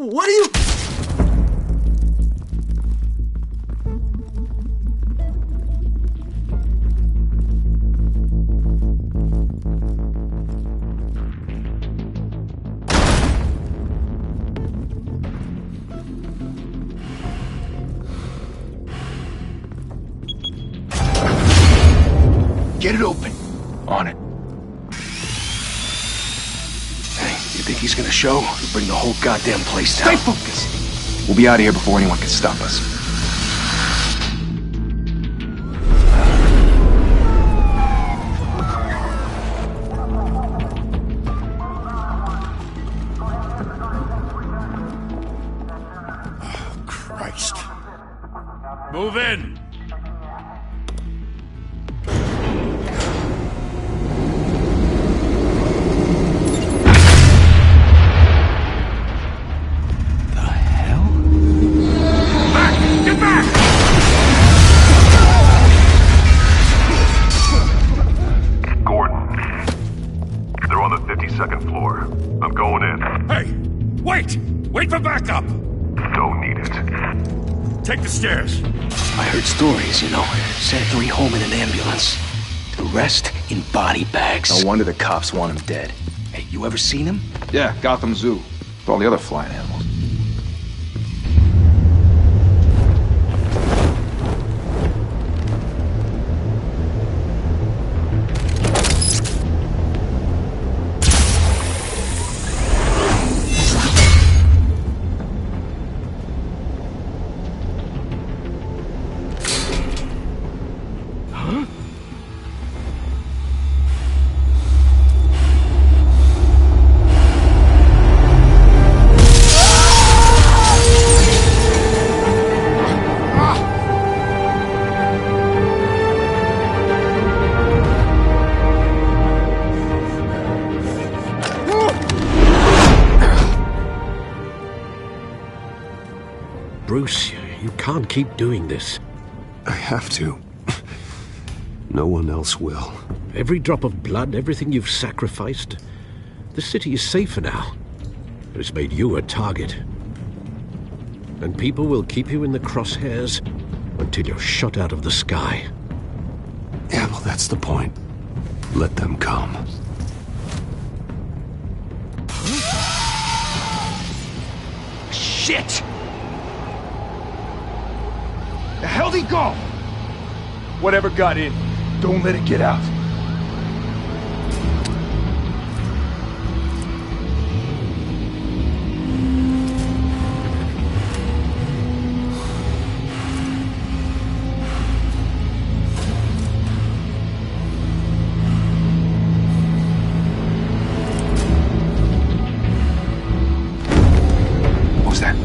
What are you... Get it open. On it. Hey, you think he's gonna show? We'll bring the whole goddamn place down. Stay focused! We'll be out of here before anyone can stop us. Oh, Christ. Move in! Wait for backup! Don't need it. Take the stairs. I heard stories, you know. Sent 3 home in an ambulance. The rest in body bags. No wonder the cops want him dead. Hey, you ever seen him? Yeah, Gotham Zoo. With all the other flying animals. Bruce, you can't keep doing this. I have to. No one else will. Every drop of blood, everything you've sacrificed. The city is safer now. But it's made you a target. And people will keep you in the crosshairs until you're shot out of the sky. Yeah, well, that's the point. Let them come. Shit! The hell'd he go? Whatever got in, don't let it get out. What was that?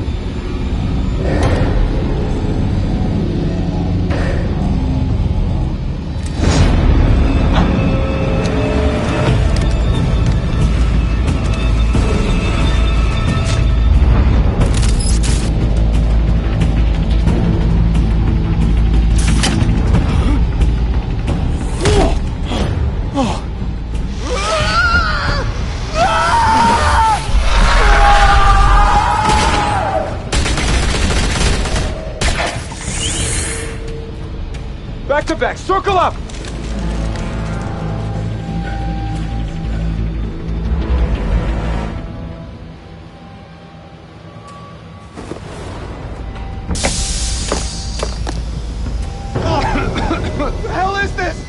Back to back, circle up! What the hell is this?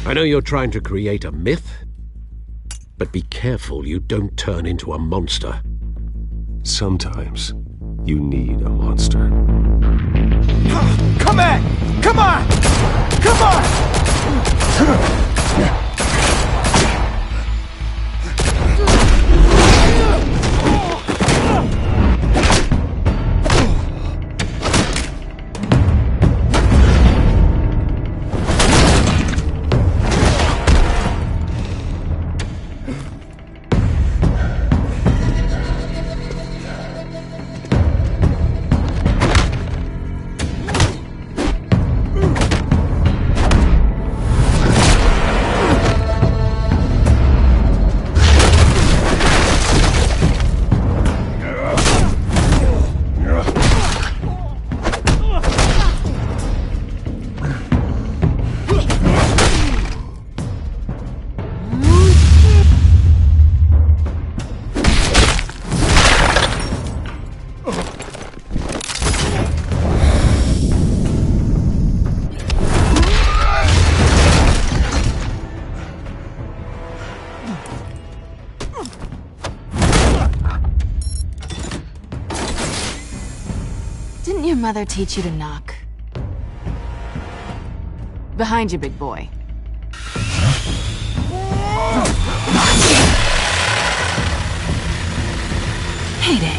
I know you're trying to create a myth, but be careful you don't turn into a monster. Sometimes you need a monster. Come on! Come on! Come on! Didn't your mother teach you to knock? Behind you, big boy. Heyday.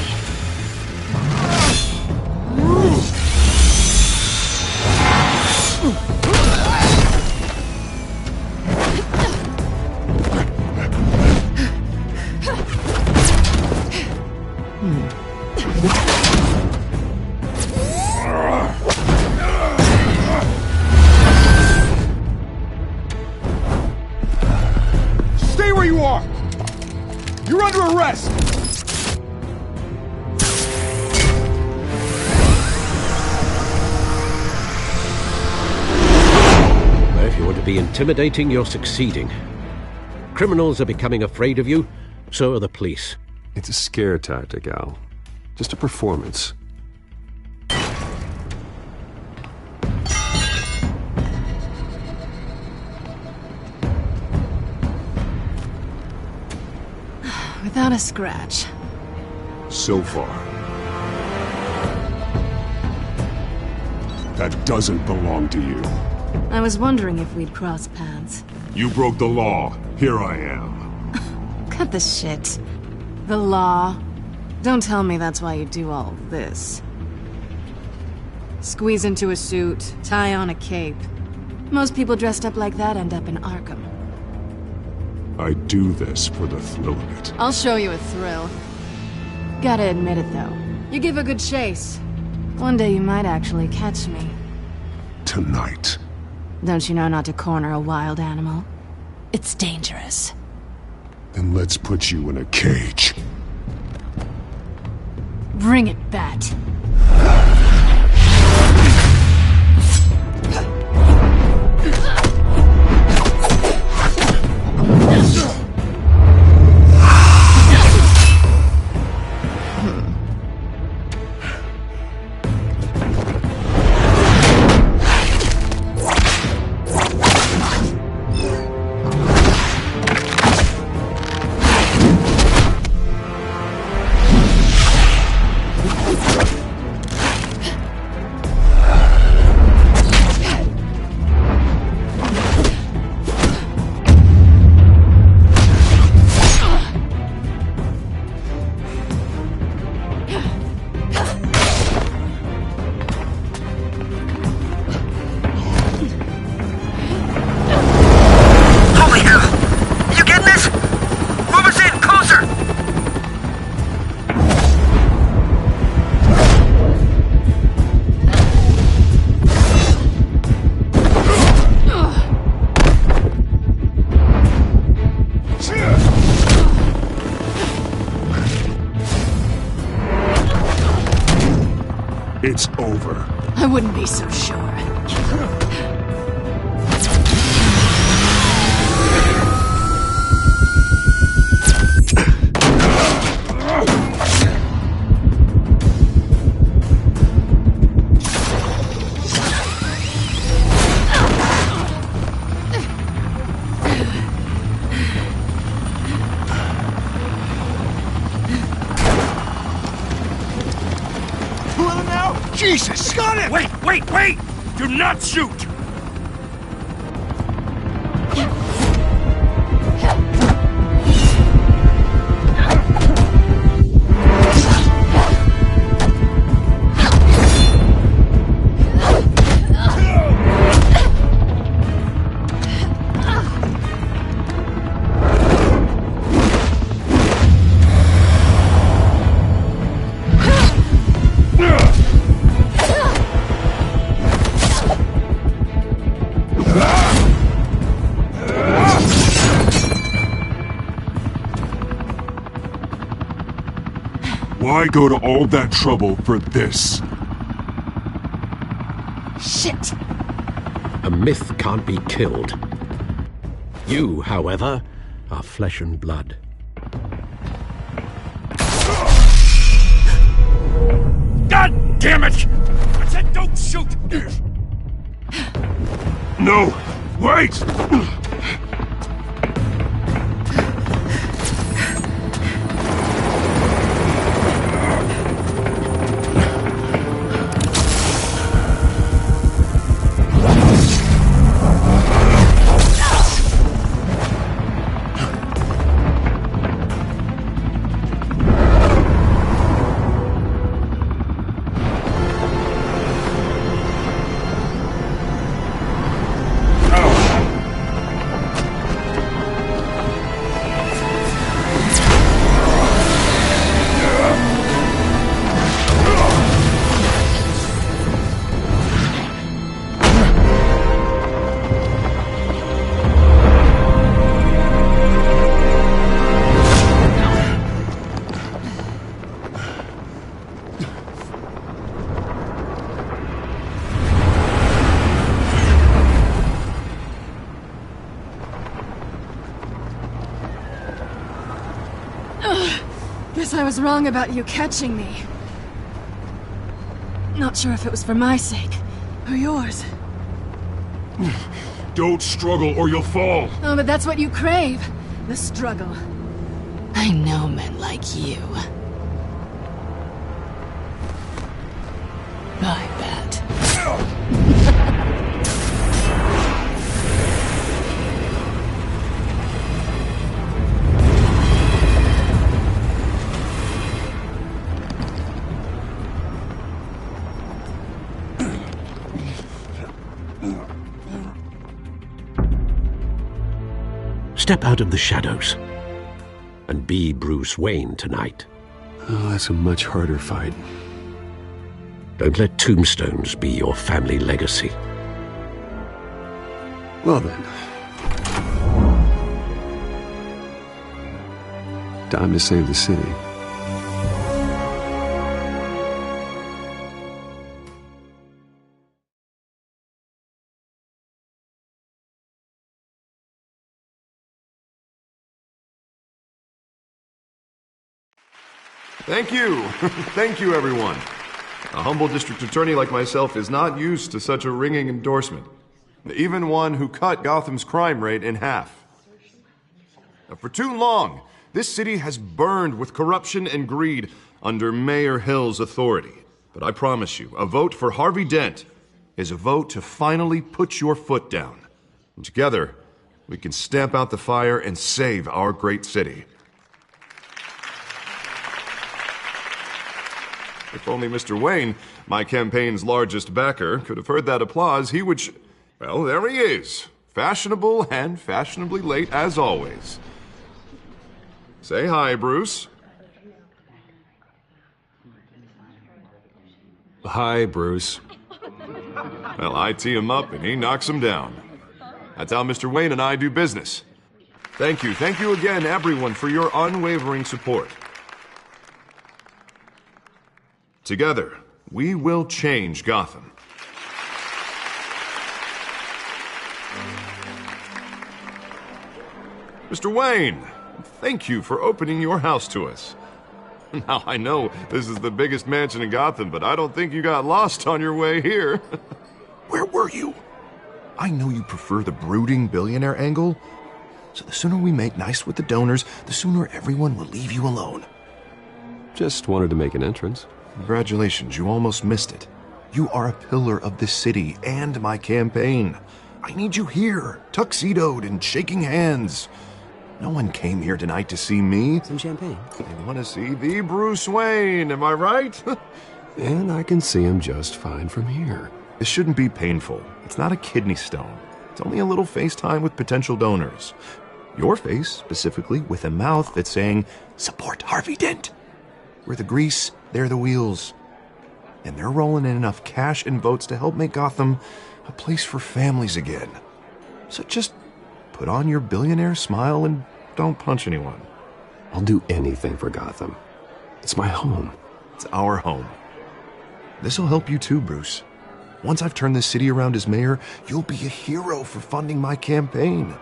Stay where you are! You're under arrest! If you want to be intimidating, you're succeeding. Criminals are becoming afraid of you, so are the police. It's a scare tactic, Al. Just a performance. Without a scratch. So far. That doesn't belong to you. I was wondering if we'd cross paths. You broke the law. Here I am. Cut the shit. The law. Don't tell me that's why you do all this. Squeeze into a suit, tie on a cape. Most people dressed up like that end up in Arkham. I do this for the thrill of it. I'll show you a thrill. Gotta admit it, though. You give a good chase. One day you might actually catch me. Tonight. Don't you know not to corner a wild animal? It's dangerous. Then let's put you in a cage. Bring it, Bat. It's over. I wouldn't be so sure. Jesus! Got it! Wait! Do not shoot! Why go to all that trouble for this? Shit! A myth can't be killed. You, however, are flesh and blood. God damn it! I said don't shoot! No! Wait! Guess I was wrong about you catching me. Not sure if it was for my sake, or yours. Don't struggle or you'll fall. Oh, but that's what you crave. The struggle. I know men like you. I bet. Step out of the shadows and be Bruce Wayne tonight. Oh, that's a much harder fight. Don't let tombstones be your family legacy. Well then. Time to save the city. Thank you. Thank you, everyone. A humble district attorney like myself is not used to such a ringing endorsement. Even one who cut Gotham's crime rate in half. Now, for too long, this city has burned with corruption and greed under Mayor Hill's authority. But I promise you, a vote for Harvey Dent is a vote to finally put your foot down. And together, we can stamp out the fire and save our great city. If only Mr. Wayne, my campaign's largest backer, could have heard that applause, he would well, there he is. Fashionable and fashionably late as always. Say hi, Bruce. Hi, Bruce. Well, I tee him up and he knocks him down. That's how Mr. Wayne and I do business. Thank you again, everyone, for your unwavering support. Together, we will change Gotham. Mr. Wayne, thank you for opening your house to us. Now, I know this is the biggest mansion in Gotham, but I don't think you got lost on your way here. Where were you? I know you prefer the brooding billionaire angle, so the sooner we make nice with the donors, the sooner everyone will leave you alone. Just wanted to make an entrance. Congratulations, you almost missed it. You are a pillar of this city and my campaign. I need you here, tuxedoed and shaking hands. No one came here tonight to see me. Some champagne. They want to see the Bruce Wayne, am I right? And I can see him just fine from here. This shouldn't be painful. It's not a kidney stone. It's only a little FaceTime with potential donors. Your face, specifically, with a mouth that's saying, support Harvey Dent. We're the grease, they're the wheels. And they're rolling in enough cash and votes to help make Gotham a place for families again. So just put on your billionaire smile and don't punch anyone. I'll do anything for Gotham. It's my home. It's our home. This'll help you too, Bruce. Once I've turned this city around as mayor, you'll be a hero for funding my campaign.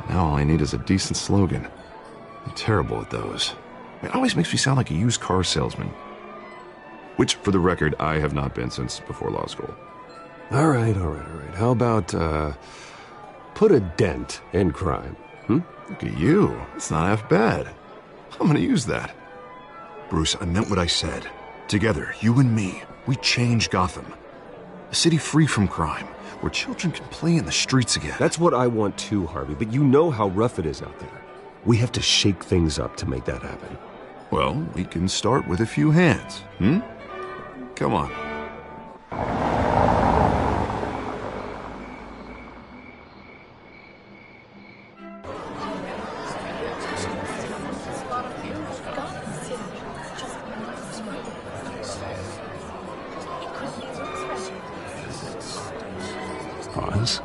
Now all I need is a decent slogan. I'm terrible at those. It always makes me sound like a used car salesman. Which, for the record, I have not been since before law school. All right. How about, put a dent in crime, Look at you. It's not half bad. I'm gonna use that. Bruce, I meant what I said. Together, you and me, we change Gotham. A city free from crime, where children can play in the streets again. That's what I want too, Harvey, but you know how rough it is out there. We have to shake things up to make that happen. Well, we can start with a few hands, Come on. Pause.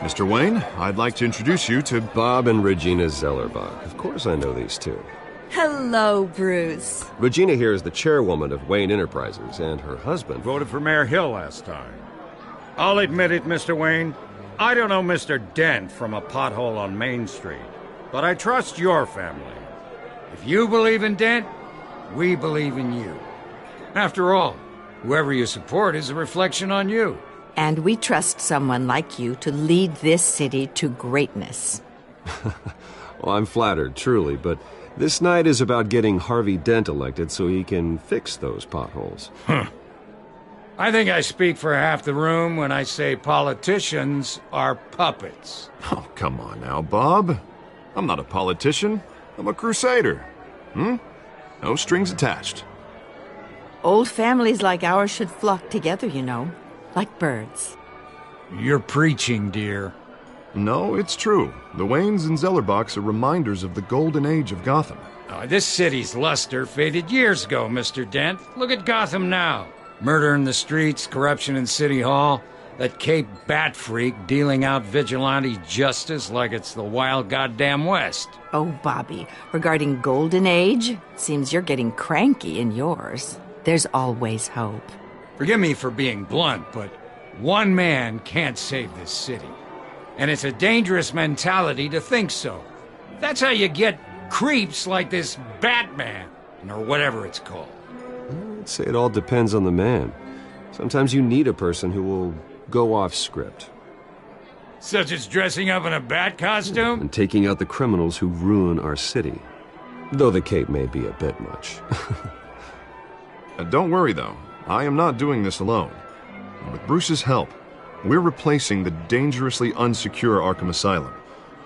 Mr. Wayne, I'd like to introduce you to Bob and Regina Zellerbach. Of course I know these two. Hello, Bruce. Regina here is the chairwoman of Wayne Enterprises, and her husband... Voted for Mayor Hill last time. I'll admit it, Mr. Wayne. I don't know Mr. Dent from a pothole on Main Street, but I trust your family. If you believe in Dent, we believe in you. After all, whoever you support is a reflection on you. And we trust someone like you to lead this city to greatness. Well, I'm flattered, truly, but this night is about getting Harvey Dent elected so he can fix those potholes. I think I speak for half the room when I say politicians are puppets. Oh, come on now, Bob. I'm not a politician. I'm a crusader. No strings attached. Old families like ours should flock together, you know, like birds. You're preaching, dear. No, it's true. The Waynes and Zellerbachs are reminders of the golden age of Gotham. This city's luster faded years ago, Mr. Dent. Look at Gotham now. Murder in the streets, corruption in City Hall, that Cape Bat freak dealing out vigilante justice like it's the wild goddamn West. Oh, Bobby, regarding Golden Age, seems you're getting cranky in yours. There's always hope. Forgive me for being blunt, but one man can't save this city. And it's a dangerous mentality to think so. That's how you get creeps like this Batman, or whatever it's called. I'd say it all depends on the man. Sometimes you need a person who will go off script. Such as dressing up in a bat costume? And taking out the criminals who ruin our city. Though the cape may be a bit much. Don't worry, though. I am not doing this alone. With Bruce's help, we're replacing the dangerously unsecure Arkham Asylum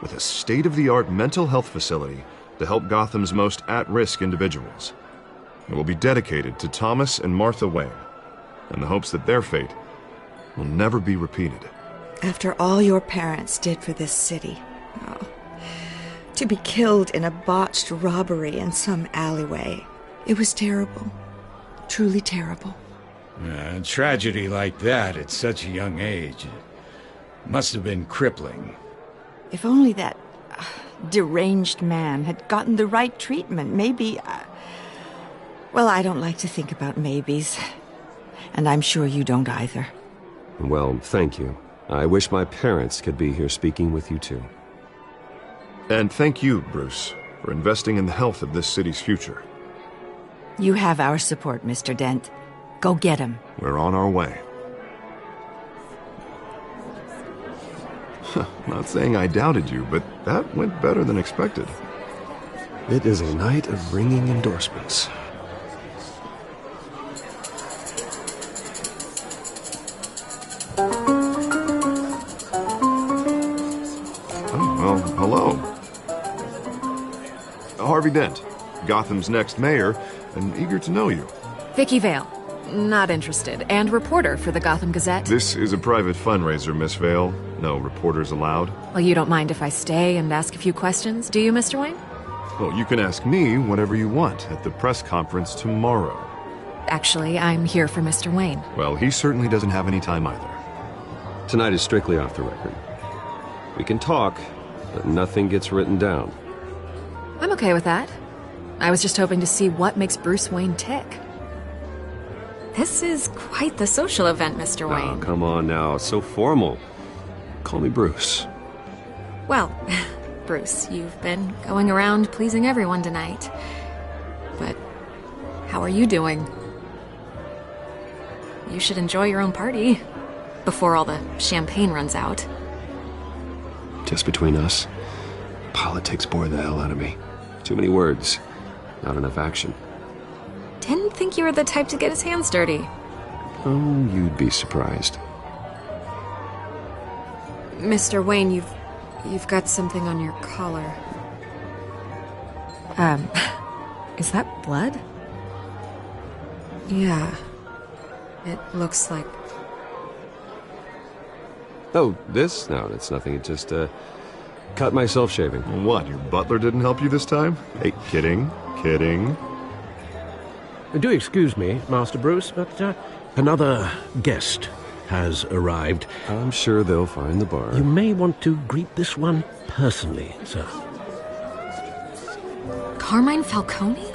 with a state-of-the-art mental health facility to help Gotham's most at-risk individuals. It will be dedicated to Thomas and Martha Wayne, in the hopes that their fate will never be repeated. After all your parents did for this city, to be killed in a botched robbery in some alleyway, it was terrible. Truly terrible. A tragedy like that at such a young age must have been crippling. If only that deranged man had gotten the right treatment, maybe... Well, I don't like to think about maybes. And I'm sure you don't either. Well, thank you. I wish my parents could be here speaking with you too. And thank you, Bruce, for investing in the health of this city's future. You have our support, Mr. Dent. Go get him. We're on our way. Not saying I doubted you, but that went better than expected. It is a night of ringing endorsements. Oh, well, hello. Harvey Dent, Gotham's next mayor, and eager to know you. Vicky Vale. Not interested. And reporter for the Gotham Gazette. This is a private fundraiser, Miss Vale. No reporters allowed. Well, you don't mind if I stay and ask a few questions, do you, Mr. Wayne? Well, you can ask me whatever you want at the press conference tomorrow. Actually, I'm here for Mr. Wayne. Well, he certainly doesn't have any time either. Tonight is strictly off the record. We can talk, but nothing gets written down. I'm okay with that. I was just hoping to see what makes Bruce Wayne tick. This is quite the social event, Mr. Wayne. Oh, come on now. So formal. Call me Bruce. Well, Bruce, you've been going around pleasing everyone tonight. But how are you doing? You should enjoy your own party before all the champagne runs out. Just between us, politics bore the hell out of me. Too many words, not enough action. Didn't think you were the type to get his hands dirty. Oh, you'd be surprised. Mr. Wayne, you've got something on your collar. Is that blood? Yeah. It looks like... Oh, this? No, that's nothing. It just, cut myself shaving. What, your butler didn't help you this time? Hey, kidding. Do excuse me, Master Bruce, but another guest has arrived. I'm sure they'll find the bar. You may want to greet this one personally, sir. Carmine Falcone?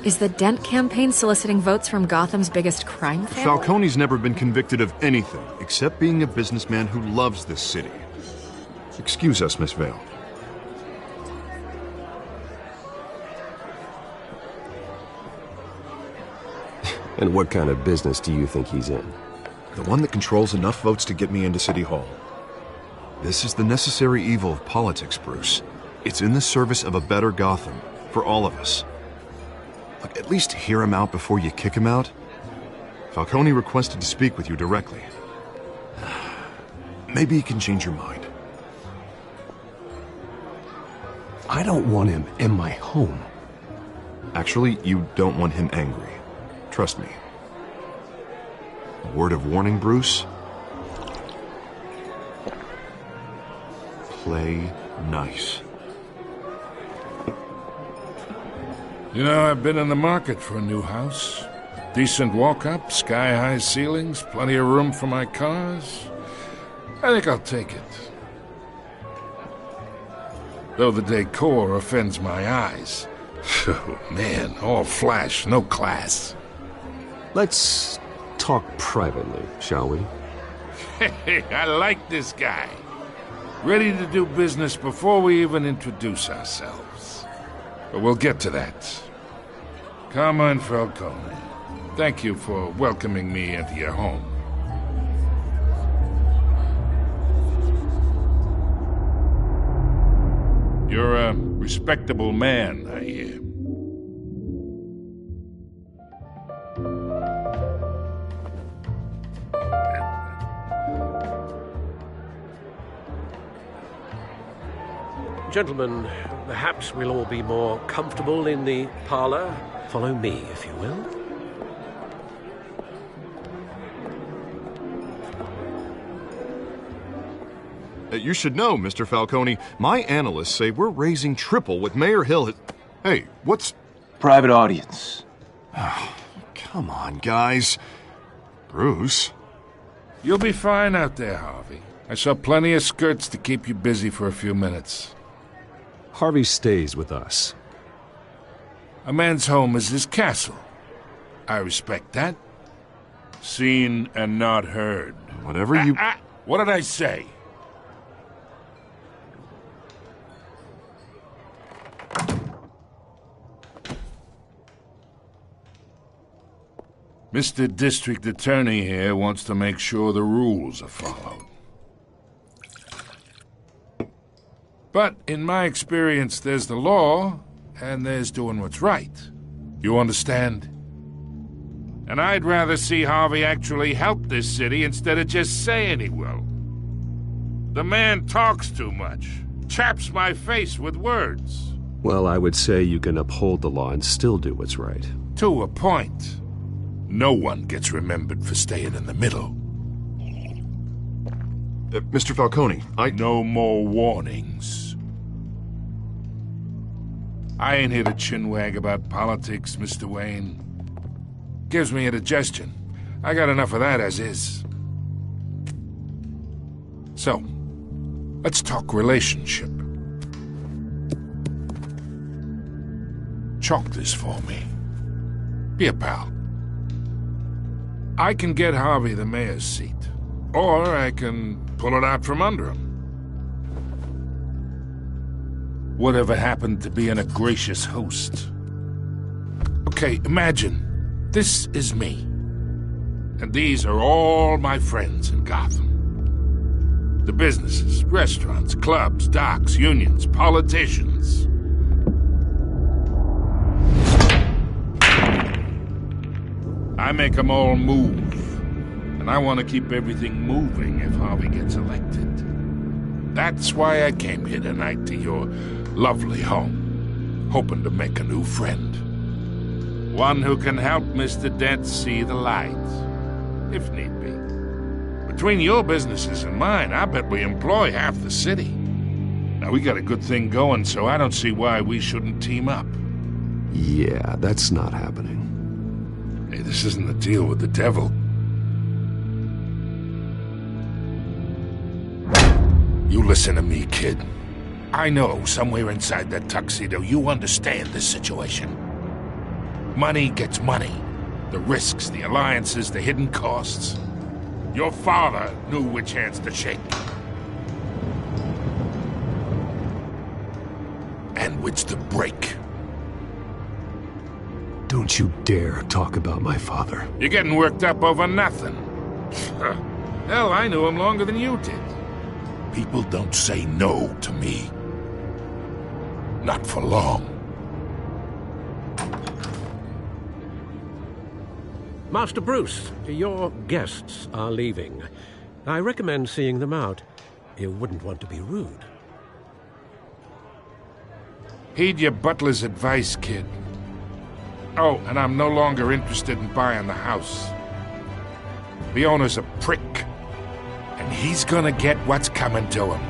Is the Dent campaign soliciting votes from Gotham's biggest crime family? Falcone's never been convicted of anything except being a businessman who loves this city. Excuse us, Miss Vale. And what kind of business do you think he's in? The one that controls enough votes to get me into City Hall. This is the necessary evil of politics, Bruce. It's in the service of a better Gotham, for all of us. Look, at least hear him out before you kick him out. Falcone requested to speak with you directly. Maybe he can change your mind. I don't want him in my home. Actually, you don't want him angry. Trust me. A word of warning, Bruce. Play nice. You know, I've been in the market for a new house. Decent walk-up, sky-high ceilings, plenty of room for my cars. I think I'll take it. Though the decor offends my eyes. Oh, man, all flash, no class. Let's talk privately, shall we? Hey, I like this guy. Ready to do business before we even introduce ourselves. But we'll get to that. Carmine Falcone, thank you for welcoming me into your home. You're a respectable man, I hear. Gentlemen, perhaps we'll all be more comfortable in the parlor. Follow me, if you will. You should know, Mr. Falcone, my analysts say we're raising triple what Mayor Hill. Hey, what's... Private audience. Oh, come on, guys. Bruce? You'll be fine out there, Harvey. I saw plenty of skirts to keep you busy for a few minutes. Harvey stays with us. A man's home is his castle. I respect that. Seen and not heard. Whatever you... What did I say? Mr. District Attorney here wants to make sure the rules are followed. But in my experience, there's the law, and there's doing what's right. You understand? And I'd rather see Harvey actually help this city instead of just saying he will. The man talks too much, chaps my face with words. Well, I would say you can uphold the law and still do what's right. To a point. No one gets remembered for staying in the middle. Mr. Falcone, No more warnings. I ain't here to chinwag about politics, Mr. Wayne. Gives me indigestion. I got enough of that as is. So, let's talk relationship. Chalk this for me. Here, pal. I can get Harvey the mayor's seat, or I can pull it out from under him. Whatever happened to being a gracious host? Okay, imagine, this is me. And these are all my friends in Gotham. The businesses, restaurants, clubs, docks, unions, politicians. I make them all move. And I want to keep everything moving if Harvey gets elected. That's why I came here tonight to your lovely home, hoping to make a new friend. One who can help Mr. Dent see the light, if need be. Between your businesses and mine, I bet we employ half the city. Now, we got a good thing going, so I don't see why we shouldn't team up. Yeah, that's not happening. Hey, this isn't a deal with the devil. You listen to me, kid. I know somewhere inside that tuxedo you understand this situation. Money gets money. The risks, the alliances, the hidden costs. Your father knew which hands to shake. And which to break. Don't you dare talk about my father. You're getting worked up over nothing. Hell, I knew him longer than you did. People don't say no to me. Not for long. Master Bruce, your guests are leaving. I recommend seeing them out. You wouldn't want to be rude. Heed your butler's advice, kid. Oh, and I'm no longer interested in buying the house. The owner's a prick, and he's gonna get what's coming to him.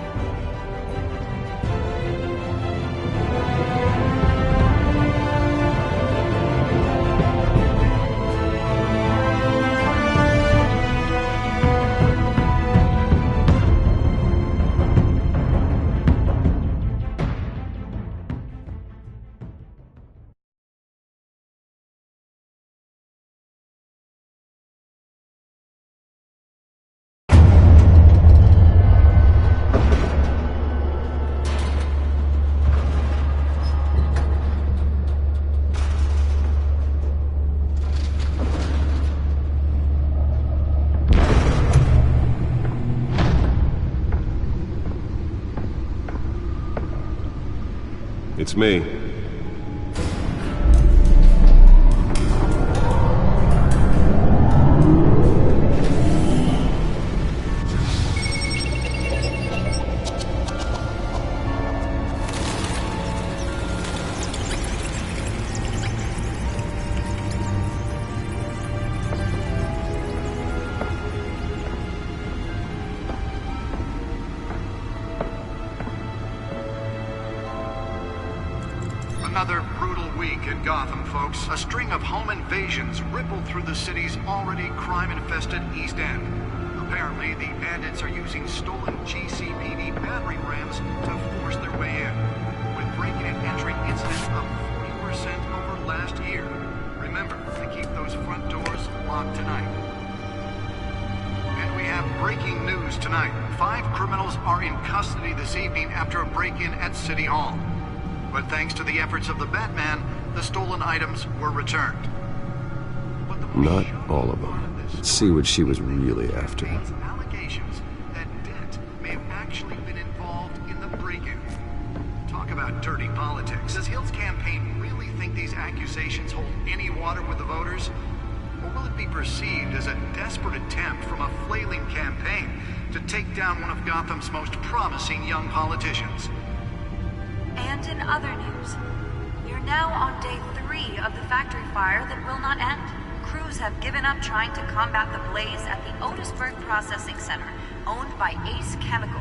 It's me. Another brutal week in Gotham, folks. A string of home invasions rippled through the city's already crime-infested East End. Apparently, the bandits are using stolen GCPD battering rams to force their way in, with breaking and entering incidents up 40% over last year. Remember to keep those front doors locked tonight. And we have breaking news tonight. 5 criminals are in custody this evening after a break-in at City Hall. But thanks to the efforts of the Batman, the stolen items were returned. Not all of them. Let's see what she was really after. Allegations that Dent may have actually been involved in the break-in. Talk about dirty politics. Does Hill's campaign really think these accusations hold any water with the voters? Or will it be perceived as a desperate attempt from a flailing campaign to take down one of Gotham's most promising young politicians? And in other news, you're now on day 3 of the factory fire that will not end. Crews have given up trying to combat the blaze at the Otisburg Processing Center, owned by Ace Chemical.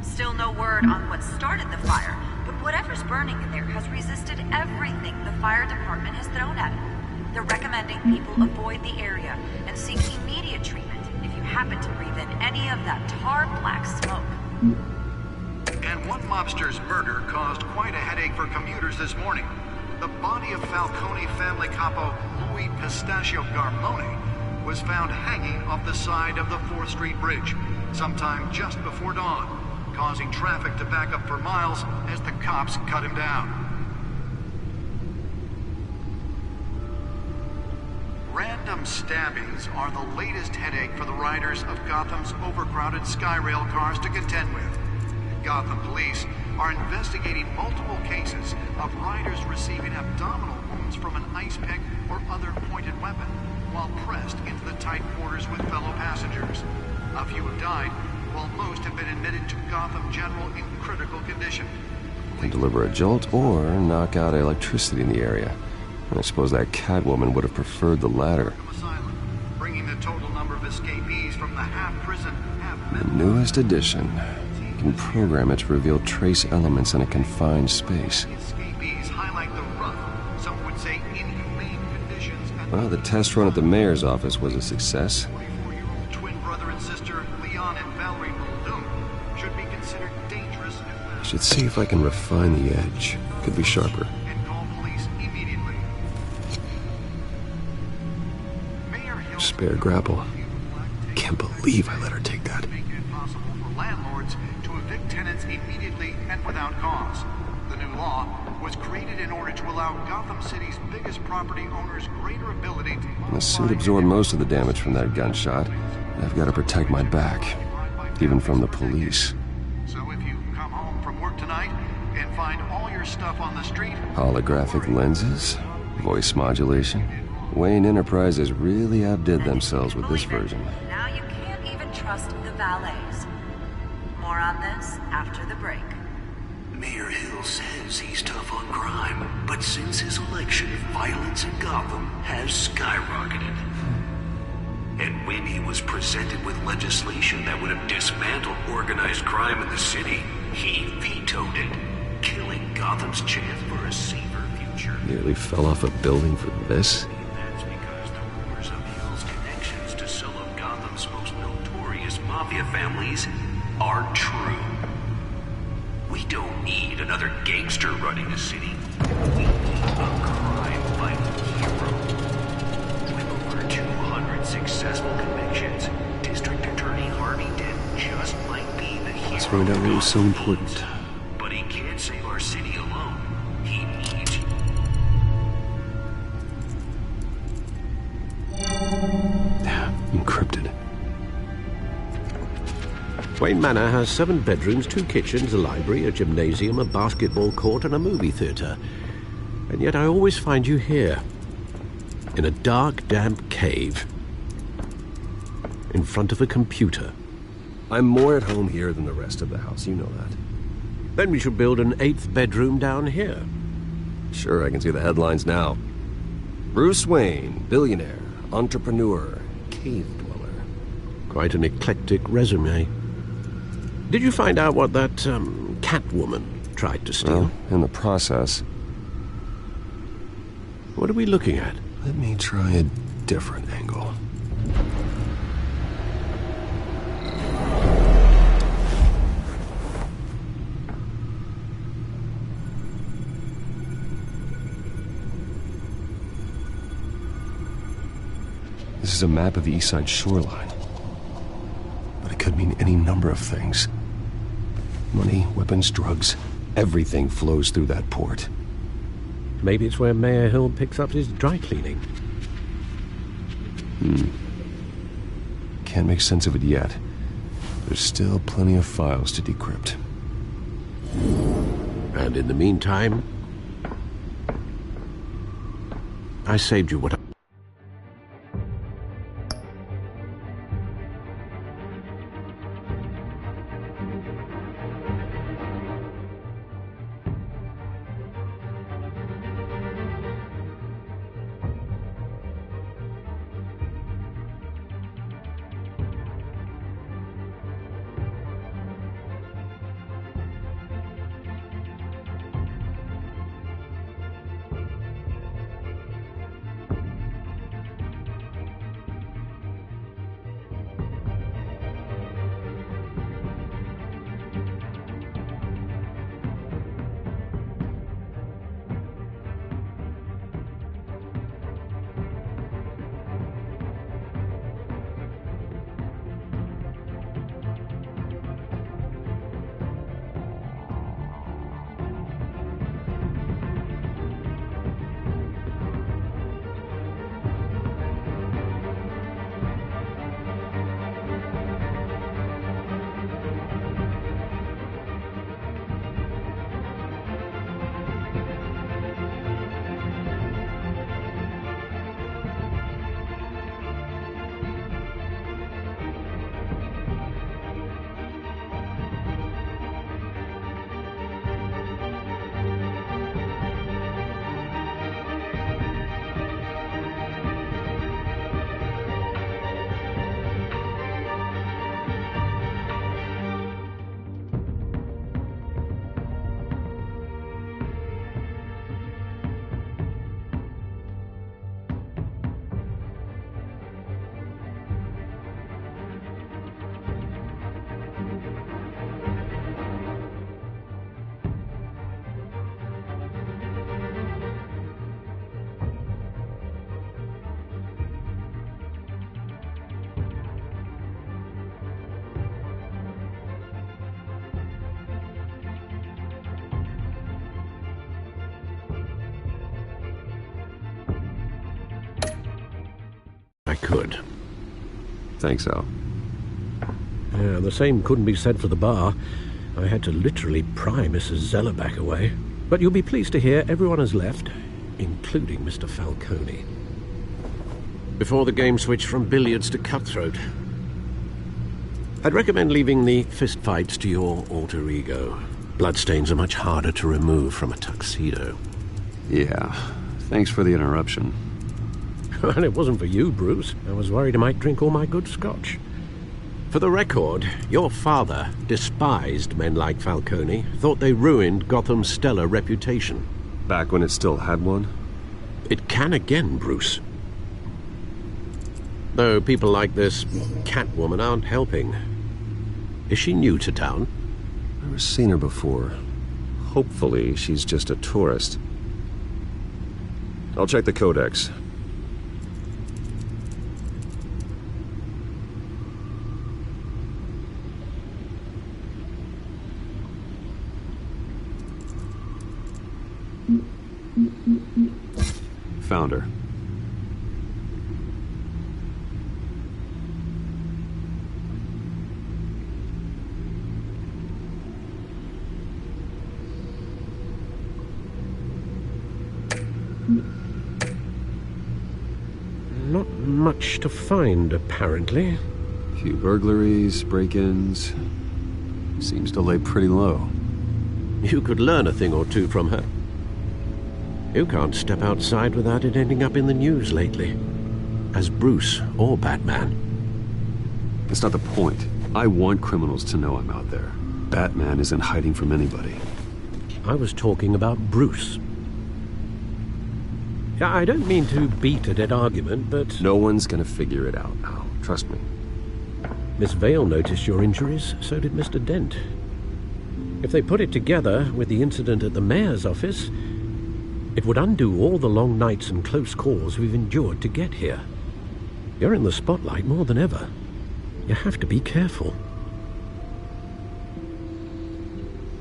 Still no word on what started the fire, but whatever's burning in there has resisted everything the fire department has thrown at it. They're recommending people avoid the area and seek immediate treatment if you happen to breathe in any of that tar black smoke. And one mobster's murder caused quite a headache for commuters this morning. The body of Falcone family capo Louis Pistachio Garmone was found hanging off the side of the 4th Street Bridge sometime just before dawn, causing traffic to back up for miles as the cops cut him down. Random stabbings are the latest headache for the riders of Gotham's overcrowded Skyrail cars to contend with. Gotham police are investigating multiple cases of riders receiving abdominal wounds from an ice pick or other pointed weapon while pressed into the tight quarters with fellow passengers. A few have died, while most have been admitted to Gotham General in critical condition. Can deliver a jolt or knock out electricity in the area. I suppose that Catwoman would have preferred the latter. Bringing the total number of escapees from the half-prison, The newest edition. You can program it to reveal trace elements in a confined space. escapees highlight the rough, some would say inhumane conditions at Well, the test run at the mayor's office was a success. twin brother and sister Leon and Valerie Muldoon should be considered dangerous I should see if I can refine the edge. Could be sharper. and call police immediately. Spare grapple. Can't believe I let her take that. For landlords to evict tenants immediately and without cause. The new law was created in order to allow Gotham City's biggest property owners greater ability to And the suit absorbed most of the damage from that gunshot. I've got to protect my back, even from the police. So if you come home from work tonight and find all your stuff on the street, Holographic lenses, voice modulation. Wayne Enterprises really outdid themselves with this version. Now you can't even trust the valets. More on this after the break. Mayor Hill says he's tough on crime, but since his election, violence in Gotham has skyrocketed. And when he was presented with legislation that would have dismantled organized crime in the city, he vetoed it, killing Gotham's chance for a safer future. Nearly fell off a building for this. That's because the rumors of Hill's connections to some of Gotham's most notorious mafia families are true. We don't need another gangster running the city. We need a crime-fighting hero. With over 200 successful convictions, District Attorney Harvey Dent just might be the hero. Let's find out what was so important. But he can't save our city alone. He needs Encrypted. Wayne Manor has 7 bedrooms, 2 kitchens, a library, a gymnasium, a basketball court, and a movie theater. And yet I always find you here, in a dark, damp cave, in front of a computer. I'm more at home here than the rest of the house, you know that. Then we should build an 8th bedroom down here. Sure, I can see the headlines now. Bruce Wayne, billionaire, entrepreneur, cave dweller. Quite an eclectic resume. Did you find out what that, Catwoman tried to steal? Well, in the process. What are we looking at? Let me try a different angle. This is a map of the East Side shoreline. But it could mean any number of things. Money, weapons, drugs, everything flows through that port. Maybe it's where Mayor Hill picks up his dry cleaning. Can't make sense of it yet. There's still plenty of files to decrypt. And in the meantime, I saved you what I... I could. Thanks, Al. Yeah, the same couldn't be said for the bar. I had to literally pry Mrs. Zellerback away. But you'll be pleased to hear everyone has left, including Mr. Falcone. Before the game switched from billiards to cutthroat. I'd recommend leaving the fistfights to your alter ego. Bloodstains are much harder to remove from a tuxedo. Yeah, thanks for the interruption. Well, it wasn't for you, Bruce. I was worried I might drink all my good scotch. For the record, your father despised men like Falcone, thought they ruined Gotham's stellar reputation. Back when it still had one? It can again, Bruce. Though people like this Catwoman aren't helping. Is she new to town? I've never seen her before. Hopefully, she's just a tourist. I'll check the codex. Found her. Not much to find, apparently. Few burglaries, break-ins. Seems to lay pretty low. You could learn a thing or two from her. You can't step outside without it ending up in the news lately. As Bruce or Batman. That's not the point. I want criminals to know I'm out there. Batman isn't hiding from anybody. I was talking about Bruce. Yeah, I don't mean to beat a dead argument, but... No one's gonna figure it out now. Trust me. Miss Vale noticed your injuries, so did Mr. Dent. If they put it together with the incident at the mayor's office, it would undo all the long nights and close calls we've endured to get here. You're in the spotlight more than ever. You have to be careful.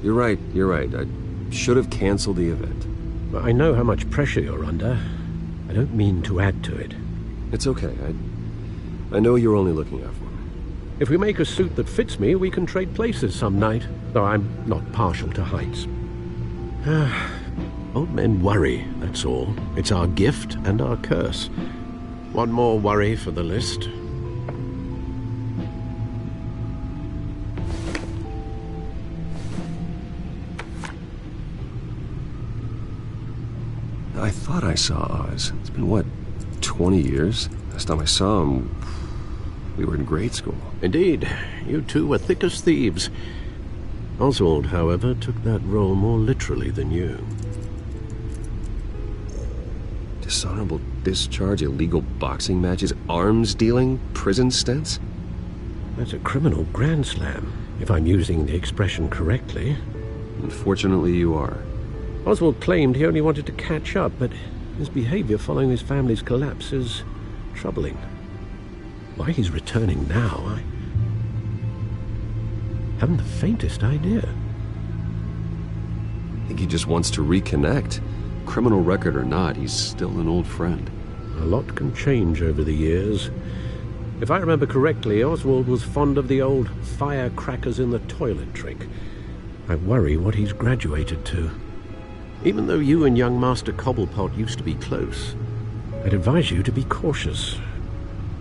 You're right. I should have canceled the event. I know how much pressure you're under. I don't mean to add to it. It's okay. I know you're only looking out for me. If we make a suit that fits me, we can trade places some night, though I'm not partial to heights. Old men worry, that's all. It's our gift and our curse. One more worry for the list. I thought I saw Oz. It's been, what, 20 years? Last time I saw him, we were in grade school. Indeed. You two were thick as thieves. Oswald, however, took that role more literally than you. Dishonorable discharge, illegal boxing matches, arms dealing, prison stints? That's a criminal grand slam, if I'm using the expression correctly. Unfortunately, you are. Oswald claimed he only wanted to catch up, but his behavior following his family's collapse is troubling. Why he's returning now, I haven't the faintest idea. I think he just wants to reconnect. Criminal record or not, he's still an old friend. A lot can change over the years. If I remember correctly, Oswald was fond of the old firecrackers in the toilet trick. I worry what he's graduated to. Even though you and young Master Cobblepot used to be close, I'd advise you to be cautious.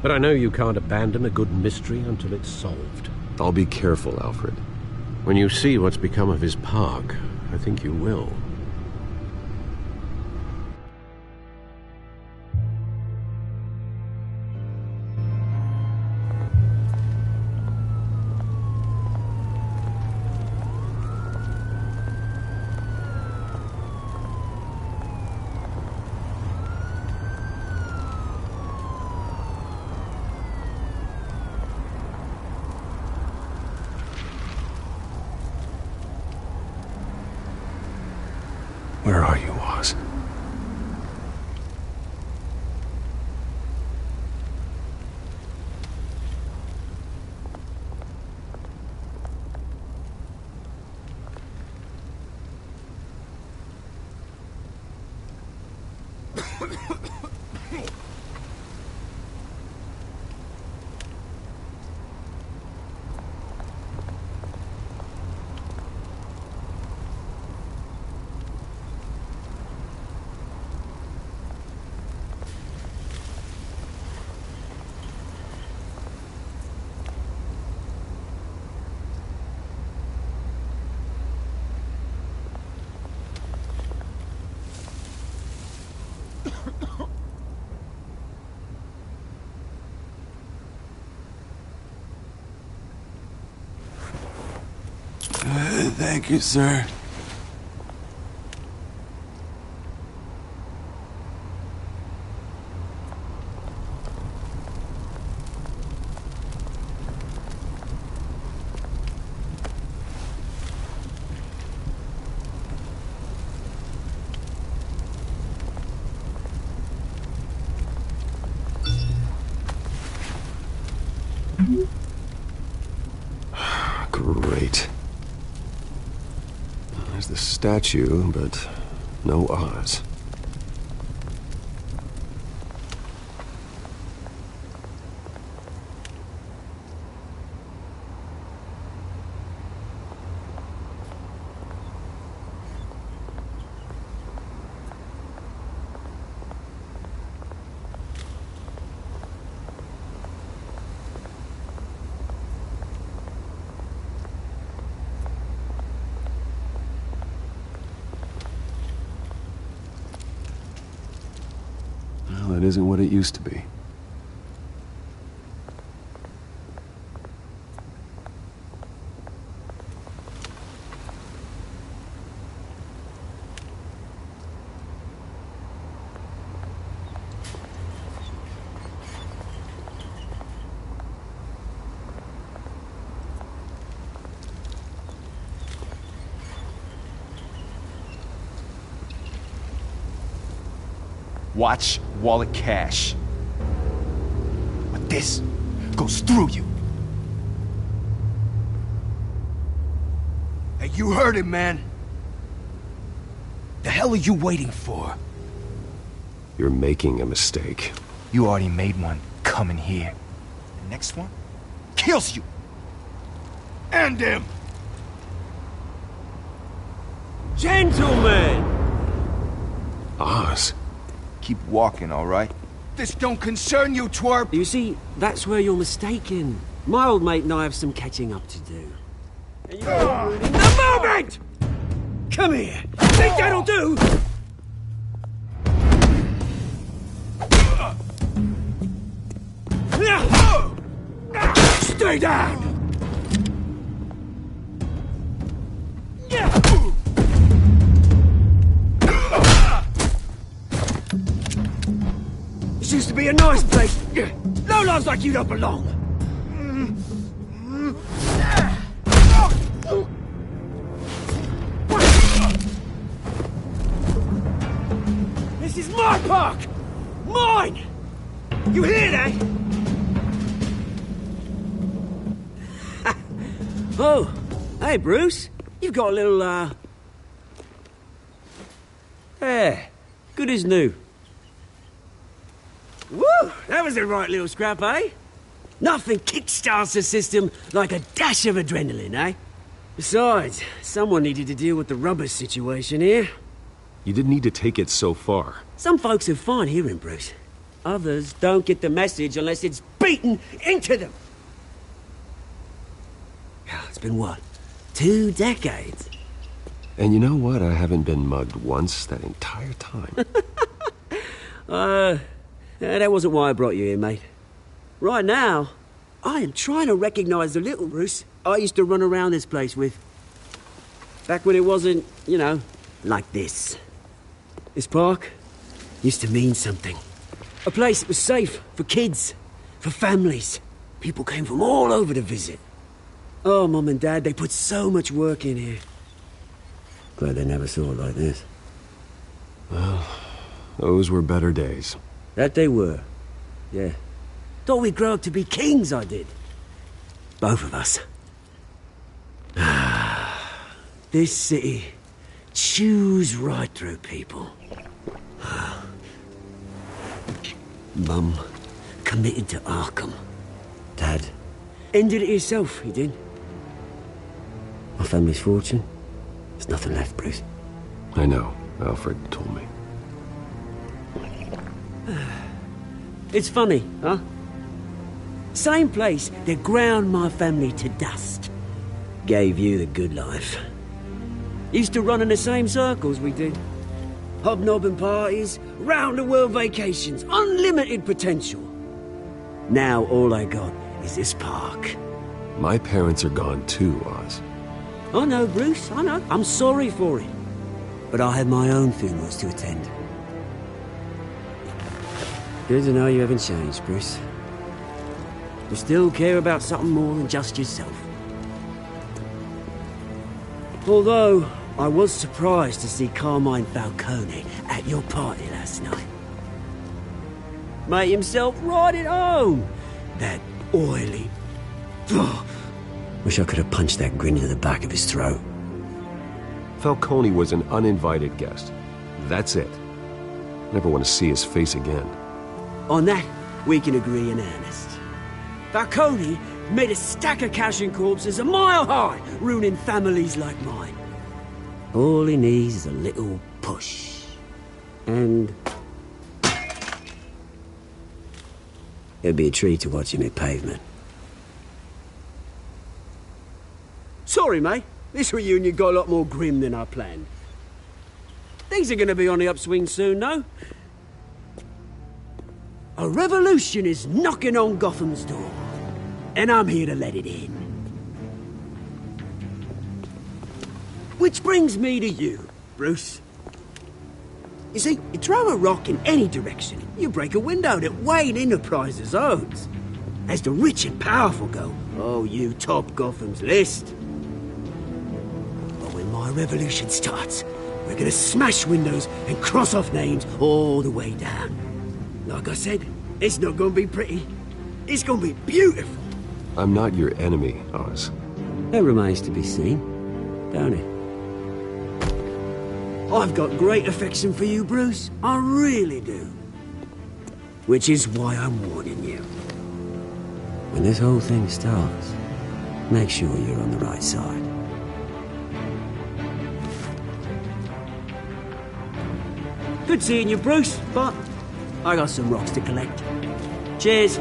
But I know you can't abandon a good mystery until it's solved. I'll be careful, Alfred. When you see what's become of his park, I think you will. Where are you, Oz? Thank you, sir. Great. There's the statue, but no Oz. Well, it isn't what it used to be. Watch wallet cash. But this goes through you. Hey, you heard it, man. The hell are you waiting for? You're making a mistake. You already made one coming here. The next one kills you. And him. Gentlemen! Oz. Keep walking, all right? This don't concern you, twerp! You see, that's where you're mistaken. My old mate and I have some catching up to do. And you're ruining the moment! Come here! Think that'll do? Stay down! This used to be a nice place. No lives like you don't belong. This is my park! Mine! You hear that? Oh, hey Bruce. You've got a little, Yeah, good as new. Woo! That was a right little scrap, eh? Nothing kickstarts the system like a dash of adrenaline, eh? Besides, someone needed to deal with the rubber situation here. You didn't need to take it so far. Some folks are fine hearing, Bruce. Others don't get the message unless it's beaten into them. It's been what? 2 decades? And you know what? I haven't been mugged once that entire time. That wasn't why I brought you here, mate. Right now, I am trying to recognize the little Bruce I used to run around this place with. Back when it wasn't, you know, like this. This park used to mean something. A place that was safe for kids, for families. People came from all over to visit. Oh, Mum and Dad, they put so much work in here. Glad they never saw it like this. Well, those were better days. That they were. Yeah. Thought we'd grow up to be kings, I did. Both of us. This city chews right through people. Mum committed to Arkham. Dad ended it himself, he did. My family's fortune. There's nothing left, Bruce. I know. Alfred told me. It's funny, huh? Same place that ground my family to dust. Gave you the good life. Used to run in the same circles we did. Hobnobbing parties, round-the-world vacations, unlimited potential. Now all I got is this park. My parents are gone too, Oz. I know, Bruce, I know. I'm sorry for it. But I have my own funerals to attend. Good to know you haven't changed, Bruce. You still care about something more than just yourself. Although, I was surprised to see Carmine Falcone at your party last night. Made himself right at home. That oily... Wish I could have punched that grin into the back of his throat. Falcone was an uninvited guest. That's it. Never want to see his face again. On that, we can agree in earnest. Falcone made a stack of cash and corpses a mile high, ruining families like mine. All he needs is a little push. And... it'd be a treat to watch him hit pavement. Sorry, mate. This reunion got a lot more grim than I planned. Things are gonna be on the upswing soon, though. A revolution is knocking on Gotham's door. And I'm here to let it in. Which brings me to you, Bruce. You see, you throw a rock in any direction, you break a window that Wayne Enterprises owns. As the rich and powerful go, oh, you top Gotham's list. But when my revolution starts, we're gonna smash windows and cross off names all the way down. Like I said, it's not gonna be pretty. It's gonna be beautiful. I'm not your enemy, Oz. That remains to be seen, don't it? I've got great affection for you, Bruce. I really do. Which is why I'm warning you. When this whole thing starts, make sure you're on the right side. Good seeing you, Bruce, but I got some rocks to collect. Cheers.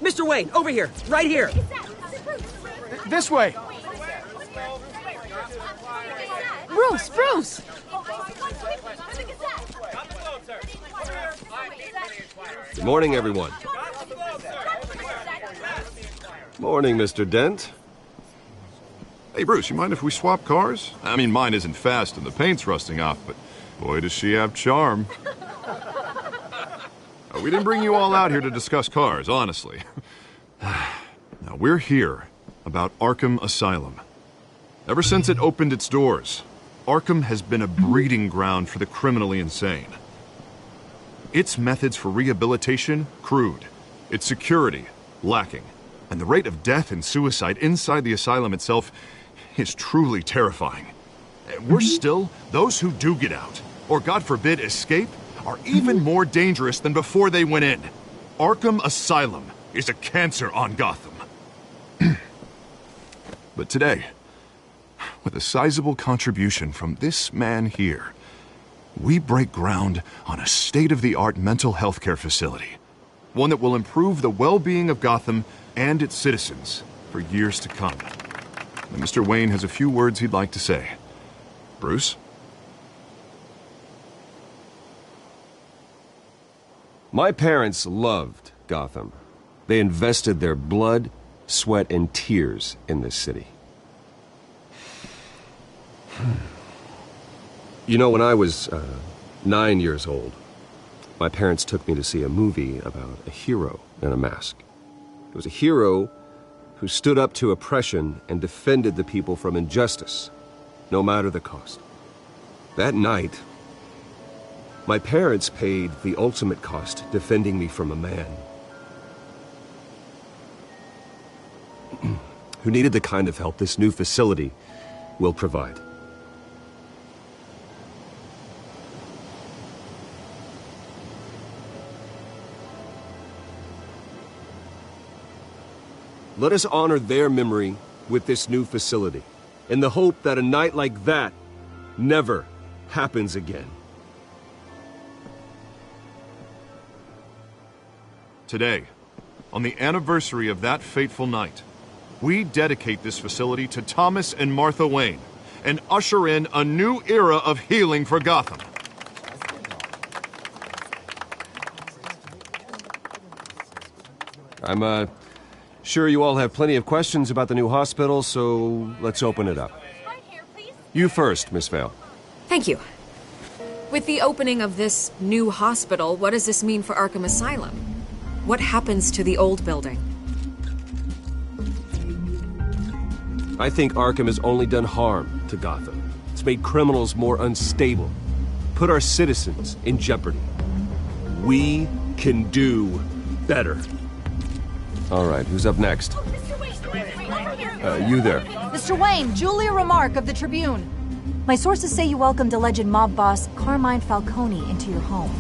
Mr. Wayne, over here, right here. This way. Bruce, Bruce! Good morning, everyone. Morning, Mr. Dent. Hey, Bruce, you mind if we swap cars? I mean, mine isn't fast and the paint's rusting off, but boy, does she have charm. We didn't bring you all out here to discuss cars, honestly. Now, we're here about Arkham Asylum. Ever since it opened its doors, Arkham has been a breeding ground for the criminally insane. Its methods for rehabilitation, crude. Its security, lacking. And the rate of death and suicide inside the asylum itself is truly terrifying. Worse still, those who do get out, or God forbid escape, are even more dangerous than before they went in. Arkham Asylum is a cancer on Gotham. But today, with a sizable contribution from this man here, we break ground on a state-of-the-art mental health care facility. One that will improve the well-being of Gotham and its citizens for years to come. And Mr. Wayne has a few words he'd like to say. Bruce? My parents loved Gotham. They invested their blood, sweat, and tears in this city. You know, when I was 9 years old, my parents took me to see a movie about a hero in a mask. It was a hero who stood up to oppression and defended the people from injustice, no matter the cost. That night, my parents paid the ultimate cost defending me from a man who needed the kind of help this new facility will provide. Let us honor their memory with this new facility, in the hope that a night like that never happens again. Today, on the anniversary of that fateful night, we dedicate this facility to Thomas and Martha Wayne and usher in a new era of healing for Gotham. I'm, sure you all have plenty of questions about the new hospital, so let's open it up. You first, Miss Vale. Thank you. With the opening of this new hospital, what does this mean for Arkham Asylum? What happens to the old building? I think Arkham has only done harm to Gotham. It's made criminals more unstable, put our citizens in jeopardy. We can do better. All right, who's up next? You there. Mr. Wayne, Julia Remark of the Tribune. My sources say you welcomed alleged mob boss Carmine Falcone into your home.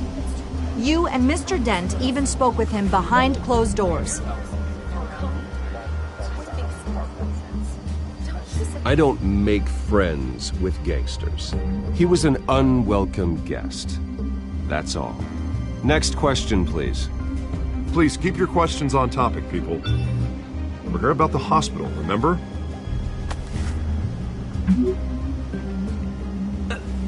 You and Mr. Dent even spoke with him behind closed doors. I don't make friends with gangsters. He was an unwelcome guest. That's all. Next question, please. Please keep your questions on topic, people. We're here about the hospital, remember?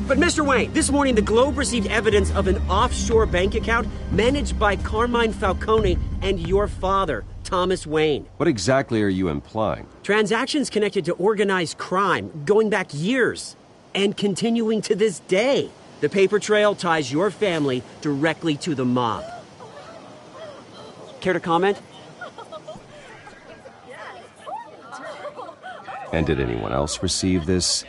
But Mr. Wayne, this morning the Globe received evidence of an offshore bank account managed by Carmine Falcone and your father, Thomas Wayne. What exactly are you implying? Transactions connected to organized crime going back years and continuing to this day. The paper trail ties your family directly to the mob. Care to comment? And did anyone else receive this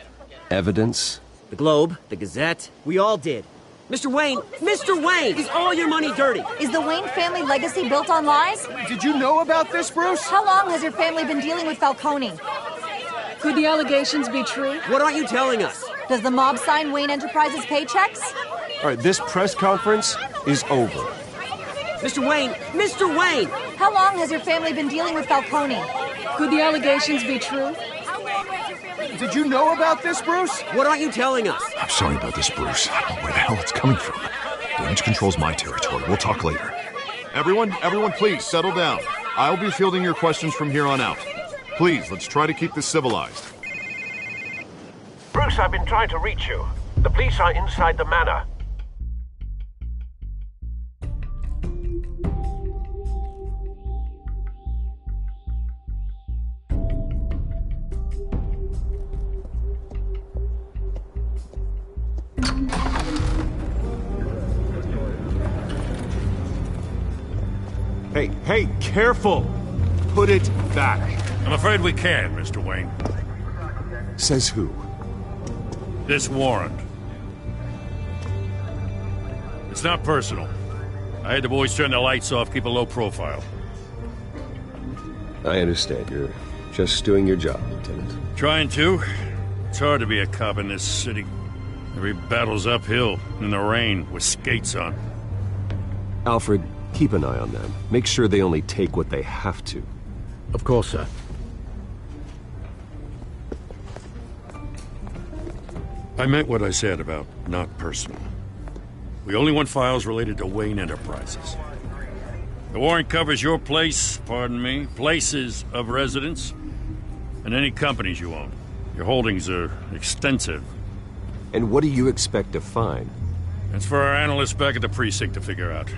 evidence? The Globe, the Gazette, we all did. Mr. Wayne, is all your money dirty? Is the Wayne family legacy built on lies? Did you know about this, Bruce? How long has your family been dealing with Falcone? Could the allegations be true? What aren't you telling us? Does the mob sign Wayne Enterprises paychecks? All right, this press conference is over. Mr. Wayne! How long has your family been dealing with Falcone? Could the allegations be true? Did you know about this, Bruce? What aren't you telling us? I'm sorry about this, Bruce. I don't know where the hell it's coming from. Damage control's my territory. We'll talk later. Everyone, please settle down. I'll be fielding your questions from here on out. Please, let's try to keep this civilized. Bruce, I've been trying to reach you. The police are inside the manor. Hey, careful! Put it back. I'm afraid we can't, Mr. Wayne. Says who? This warrant. It's not personal. I had the boys turn the lights off, keep a low profile. I understand. You're just doing your job, Lieutenant. Trying to. It's hard to be a cop in this city. Every battle's uphill, in the rain, with skates on. Alfred, keep an eye on them. Make sure they only take what they have to. Of course, sir. I meant what I said about not personal. We only want files related to Wayne Enterprises. The warrant covers your place, places of residence, and any companies you own. Your holdings are extensive. And what do you expect to find? That's for our analysts back at the precinct to figure out.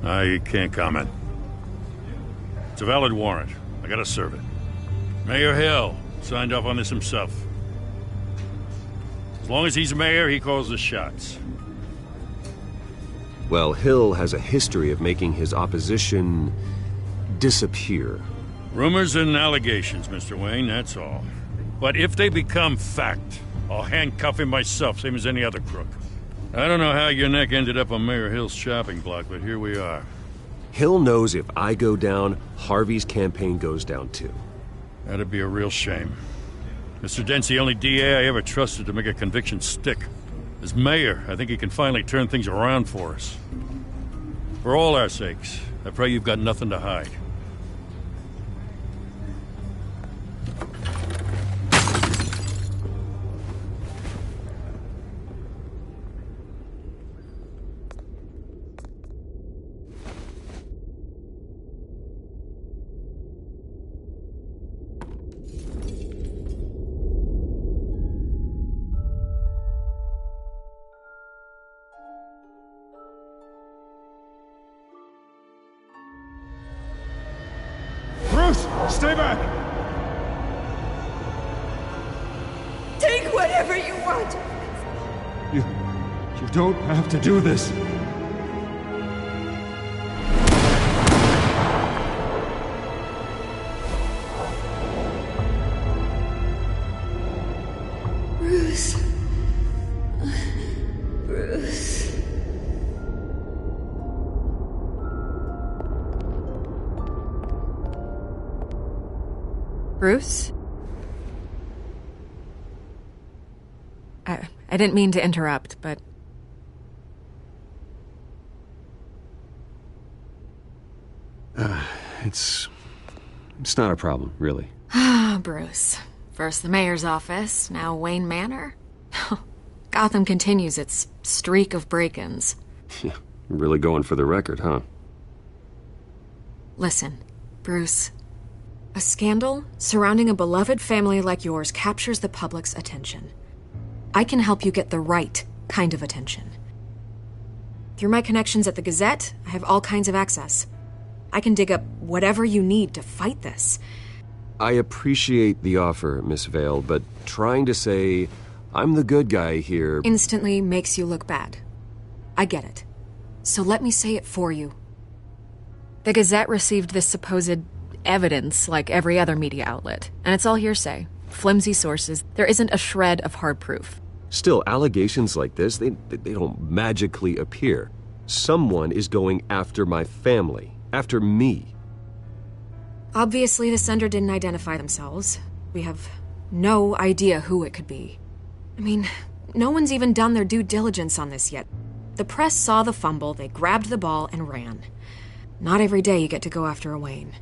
I can't comment. It's a valid warrant. I gotta serve it. Mayor Hill signed off on this himself. As long as he's mayor, he calls the shots. Well, Hill has a history of making his opposition disappear. Rumors and allegations, Mr. Wayne, that's all. But if they become fact, I'll handcuff him myself, same as any other crook. I don't know how your neck ended up on Mayor Hill's shopping block, but here we are. Hill knows if I go down, Harvey's campaign goes down too. That'd be a real shame. Mr. Dent's the only DA I ever trusted to make a conviction stick. As mayor, I think he can finally turn things around for us. For all our sakes, I pray you've got nothing to hide. Stay back! Take whatever you want! You don't have to do this. Bruce. Bruce. Bruce? I didn't mean to interrupt, but... It's not a problem, really. Ah, Bruce. First the mayor's office, now Wayne Manor. Gotham continues its streak of break-ins. Yeah, really going for the record, huh? Listen, Bruce. A scandal surrounding a beloved family like yours captures the public's attention. I can help you get the right kind of attention. Through my connections at the Gazette, I have all kinds of access. I can dig up whatever you need to fight this. I appreciate the offer, Miss Vale, but trying to say I'm the good guy here instantly makes you look bad. I get it. So let me say it for you. The Gazette received this supposed evidence like every other media outlet, and it's all hearsay. Flimsy sources. There isn't a shred of hard proof. Still, allegations like this, they don't magically appear. Someone is going after my family, after me. Obviously, the sender didn't identify themselves. We have no idea who it could be. I mean, no one's even done their due diligence on this yet. The press saw the fumble, they grabbed the ball and ran. Not every day you get to go after a Wayne.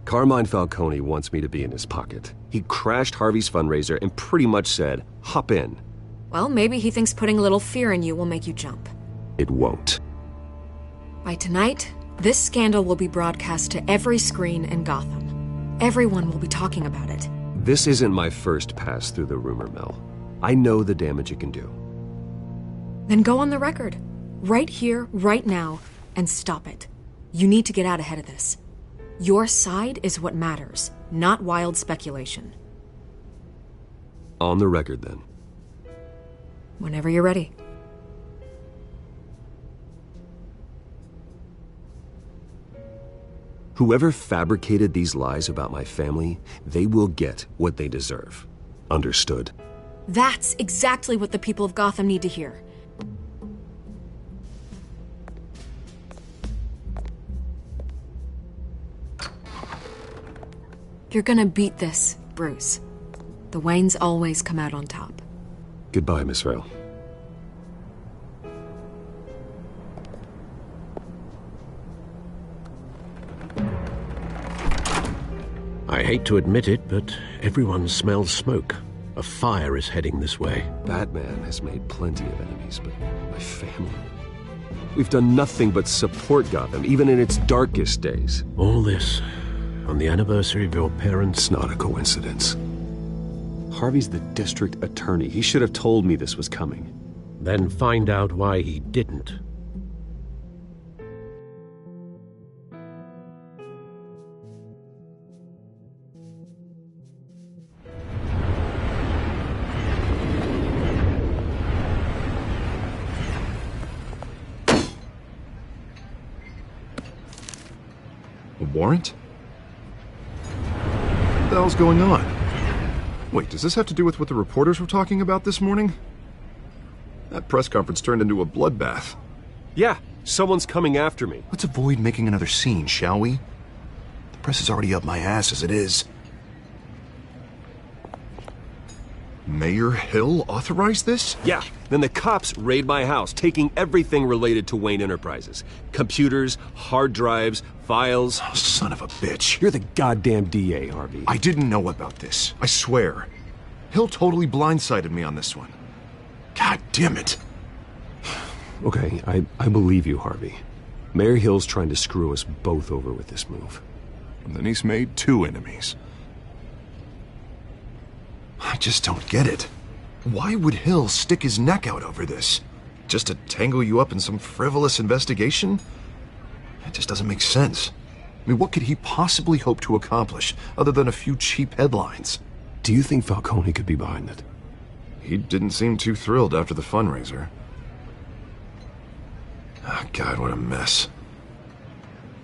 Carmine Falcone wants me to be in his pocket. He crashed Harvey's fundraiser and pretty much said, hop in. Well, maybe he thinks putting a little fear in you will make you jump. It won't. By tonight, this scandal will be broadcast to every screen in Gotham. Everyone will be talking about it. This isn't my first pass through the rumor mill. I know the damage it can do. Then go on the record. Right here, right now, and stop it. You need to get out ahead of this. Your side is what matters, not wild speculation. On the record, then. Whenever you're ready. Whoever fabricated these lies about my family, they will get what they deserve. Understood? That's exactly what the people of Gotham need to hear. You're gonna beat this, Bruce. The Waynes always come out on top. Goodbye, Miss Vale. I hate to admit it, but everyone smells smoke. A fire is heading this way. Batman has made plenty of enemies, but my family... We've done nothing but support Gotham, even in its darkest days. All this on the anniversary of your parents'... It's not a coincidence. Harvey's the district attorney. He should have told me this was coming. Then find out why he didn't. A warrant? the hell's going on? Wait, does this have to do with what the reporters were talking about this morning? That press conference turned into a bloodbath. Yeah, someone's coming after me. Let's avoid making another scene, shall we? The press is already up my ass as it is. Mayor Hill authorized this? Yeah, then the cops raid my house, taking everything related to Wayne Enterprises. Computers, hard drives, files. Oh, son of a bitch. You're the goddamn DA, Harvey. I didn't know about this. I swear. Hill totally blindsided me on this one. God damn it. Okay, I believe you, Harvey. Mayor Hill's trying to screw us both over with this move. And then he's made 2 enemies. I just don't get it. Why would Hill stick his neck out over this? Just to tangle you up in some frivolous investigation? It just doesn't make sense. I mean, what could he possibly hope to accomplish other than a few cheap headlines? Do you think Falcone could be behind it? He didn't seem too thrilled after the fundraiser. Oh, God, what a mess.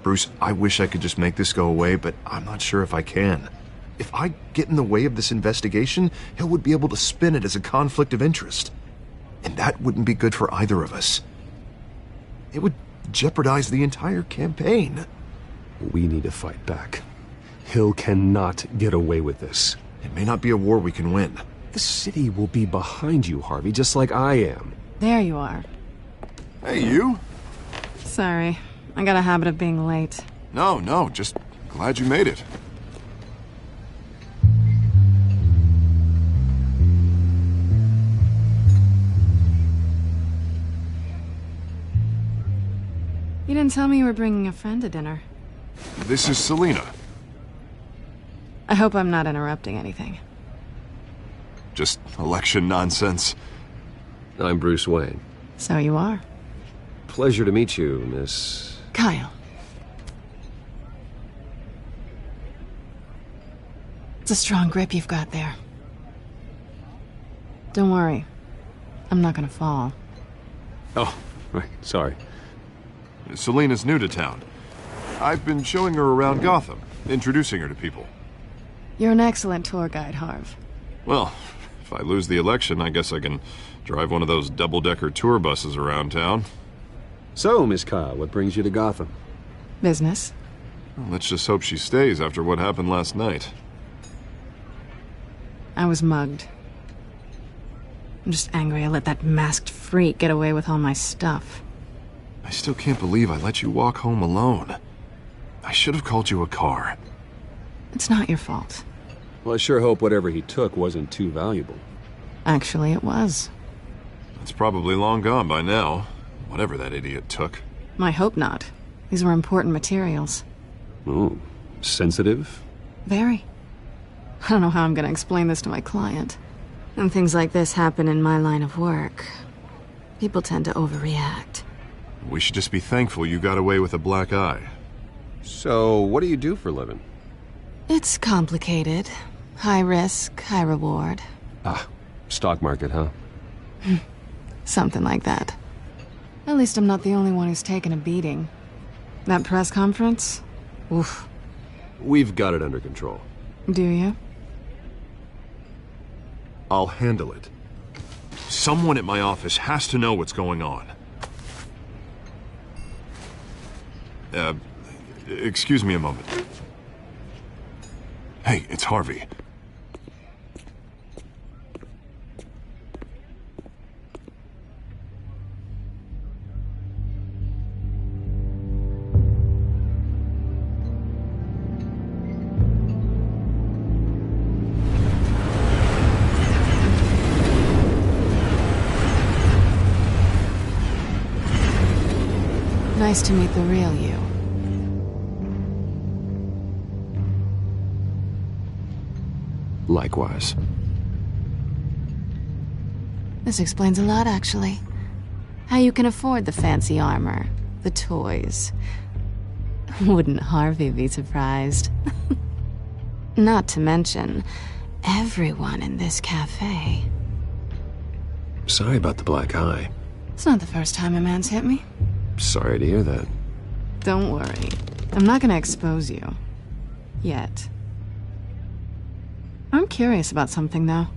Bruce, I wish I could just make this go away, but I'm not sure if I can. If I get in the way of this investigation, Hill would be able to spin it as a conflict of interest. And that wouldn't be good for either of us. It would jeopardize the entire campaign. We need to fight back. Hill cannot get away with this. It may not be a war we can win. The city will be behind you, Harvey, just like I am. There you are. Hey, you? Sorry. I got a habit of being late. No, just glad you made it. You didn't tell me you were bringing a friend to dinner. This is Selina. I hope I'm not interrupting anything. Just election nonsense. I'm Bruce Wayne. So you are. Pleasure to meet you, Miss... Kyle. It's a strong grip you've got there. Don't worry. I'm not gonna fall. Oh, right, sorry. Selina's new to town. I've been showing her around Gotham, introducing her to people. You're an excellent tour guide, Harv. Well, if I lose the election, I guess I can drive one of those double-decker tour buses around town. So, Miss Kyle, what brings you to Gotham? Business. Well, let's just hope she stays after what happened last night. I was mugged. I'm just angry I let that masked freak get away with all my stuff. I still can't believe I let you walk home alone. I should have called you a car. It's not your fault. Well, I sure hope whatever he took wasn't too valuable. Actually, it was. It's probably long gone by now, whatever that idiot took. I hope not. These were important materials. Ooh, sensitive? Very. I don't know how I'm gonna explain this to my client. When things like this happen in my line of work, people tend to overreact. We should just be thankful you got away with a black eye. So, what do you do for a living? It's complicated. High risk, high reward. Ah, stock market, huh? Something like that. At least I'm not the only one who's taken a beating. That press conference? Oof. We've got it under control. Do you? I'll handle it. Someone at my office has to know what's going on. Excuse me a moment. Hey, it's Harvey. Nice to meet the real you. Likewise. This explains a lot, actually. How you can afford the fancy armor, the toys. Wouldn't Harvey be surprised? Not to mention, everyone in this cafe. Sorry about the black eye. It's not the first time a man's hit me. Sorry to hear that. Don't worry. I'm not gonna expose you. Yet. I'm curious about something, though.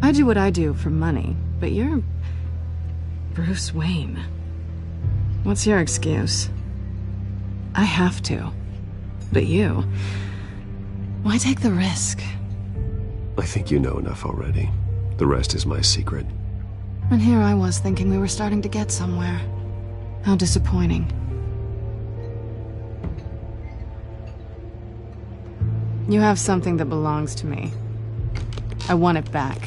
I do what I do for money, but you're... Bruce Wayne. What's your excuse? I have to. But you... Why take the risk? I think you know enough already. The rest is my secret. And here I was thinking we were starting to get somewhere. How disappointing. You have something that belongs to me. I want it back.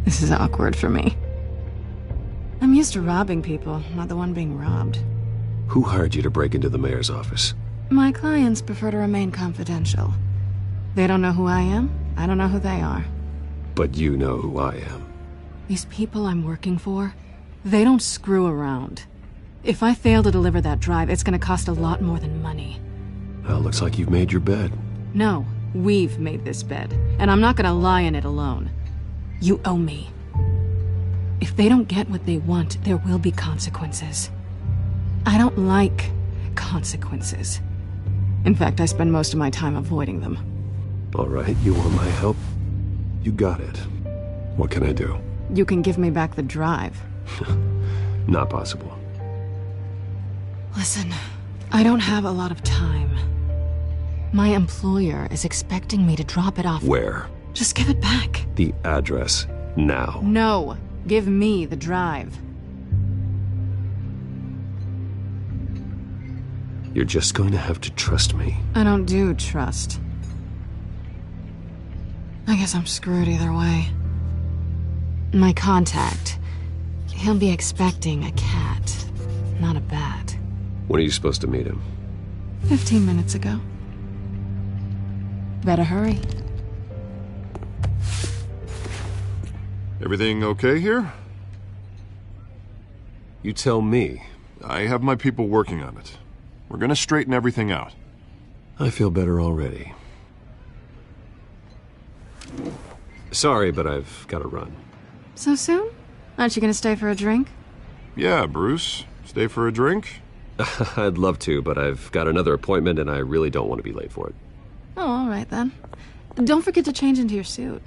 This is awkward for me. I'm used to robbing people, not the one being robbed. Who hired you to break into the mayor's office? My clients prefer to remain confidential. They don't know who I am, I don't know who they are. But you know who I am. These people I'm working for, they don't screw around. If I fail to deliver that drive, it's gonna cost a lot more than money. Well, looks like you've made your bed. No, we've made this bed, and I'm not gonna lie in it alone. You owe me. If they don't get what they want, there will be consequences. I don't like consequences. In fact, I spend most of my time avoiding them. All right, you want my help? You got it. What can I do? You can give me back the drive. Not possible. Listen, I don't have a lot of time. My employer is expecting me to drop it off. Where? Just give it back. The address, now. No, give me the drive. You're just going to have to trust me. I don't do trust. I guess I'm screwed either way. My contact, he'll be expecting a cat, not a bat. When are you supposed to meet him? 15 minutes ago. Better hurry. Everything okay here? You tell me. I have my people working on it. We're gonna straighten everything out. I feel better already. Sorry, but I've got to run. So soon? Aren't you gonna stay for a drink? Yeah, Bruce. Stay for a drink? I'd love to, but I've got another appointment and I really don't want to be late for it. Oh, all right then. Don't forget to change into your suit.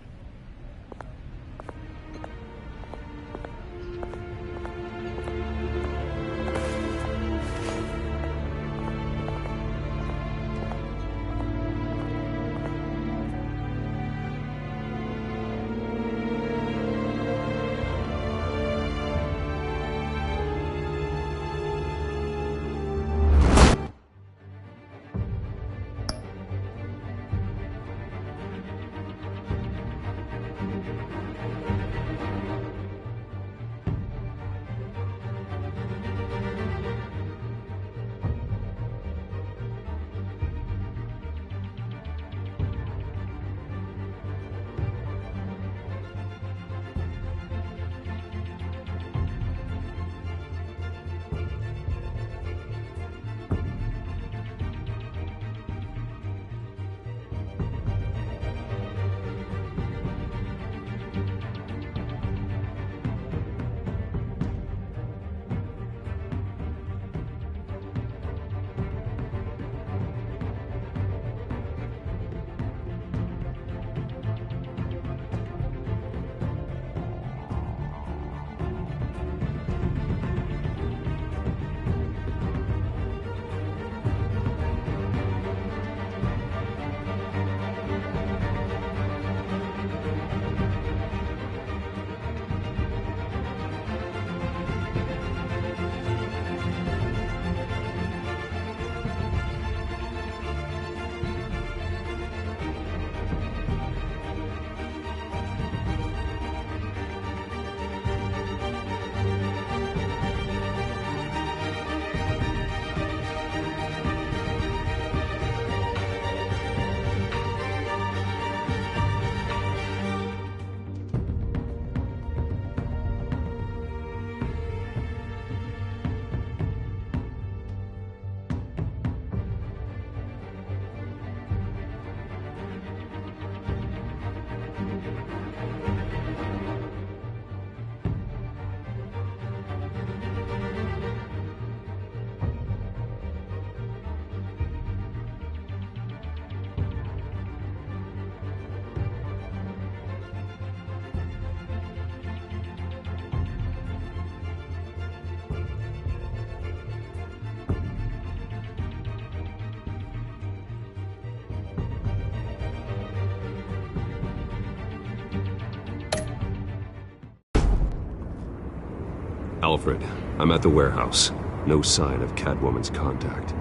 Alfred, I'm at the warehouse. No sign of Catwoman's contact.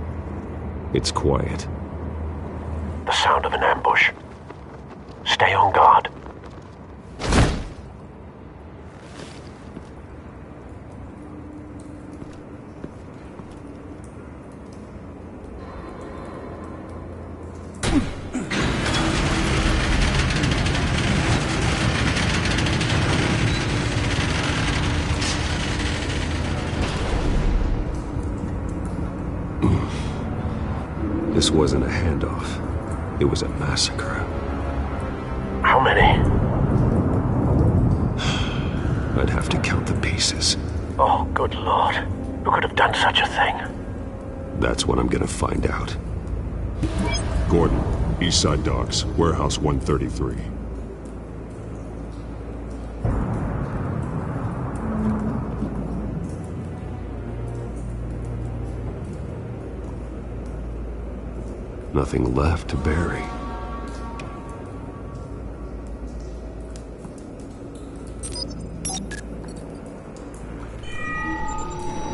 It's quiet. The sound of an ambush. Stay on guard. This wasn't a handoff. It was a massacre. How many? I'd have to count the pieces. Oh, good lord. Who could have done such a thing? That's what I'm gonna find out. Gordon, Eastside Docks, Warehouse 133. Nothing left to bury.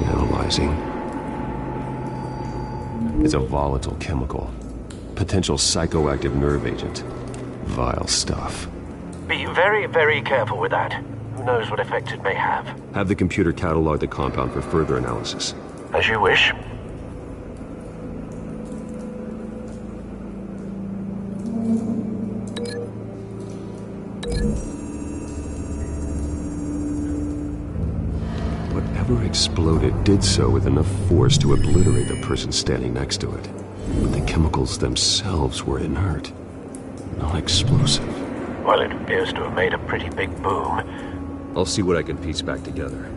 Analyzing. It's a volatile chemical. Potential psychoactive nerve agent. Vile stuff. Be very, very careful with that. Who knows what effect it may have. Have the computer catalog the compound for further analysis. As you wish. Whatever exploded did so with enough force to obliterate the person standing next to it. But the chemicals themselves were inert, not explosive. Well, it appears to have made a pretty big boom. I'll see what I can piece back together.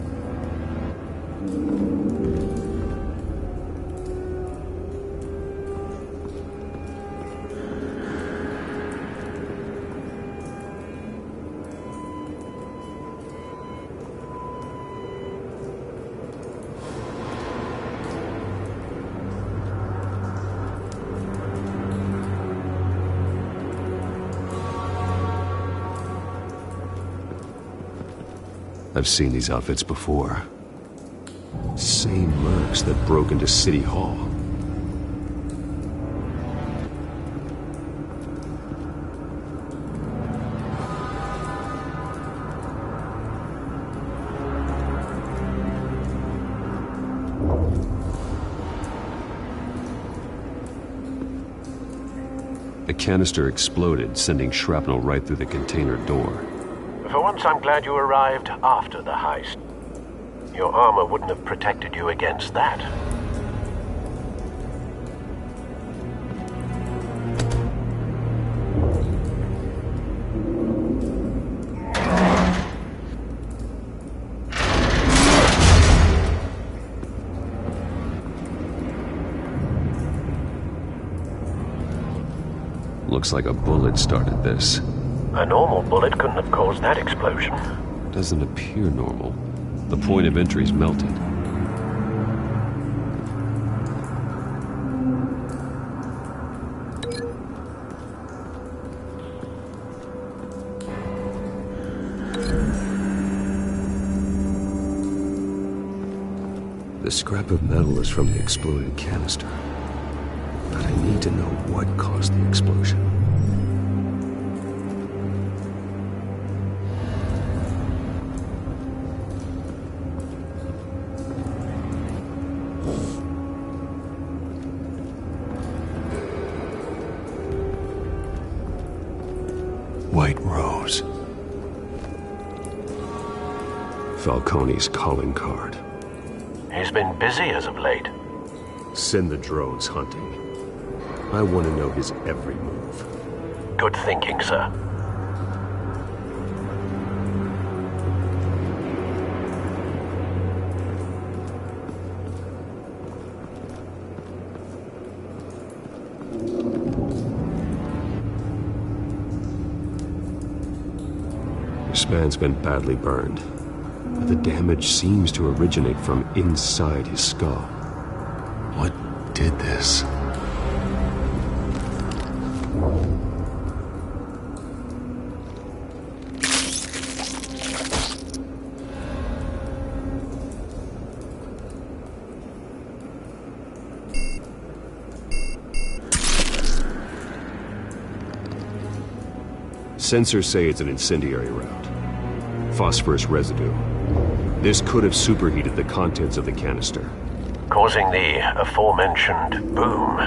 I've seen these outfits before. Same mercs that broke into City Hall. The canister exploded, sending shrapnel right through the container door. For once, I'm glad you arrived after the heist. Your armor wouldn't have protected you against that. Looks like a bullet started this. A normal bullet couldn't have caused that explosion. Doesn't appear normal. The point of entry's melted. The scrap of metal is from the exploded canister. But I need to know what caused the explosion. White Rose. Falcone's calling card. He's been busy as of late. Send the drones hunting. I want to know his every move. Good thinking, sir. This man's been badly burned, but the damage seems to originate from inside his skull. What did this? Sensors say it's an incendiary route. Phosphorus residue. This could have superheated the contents of the canister, causing the aforementioned boom.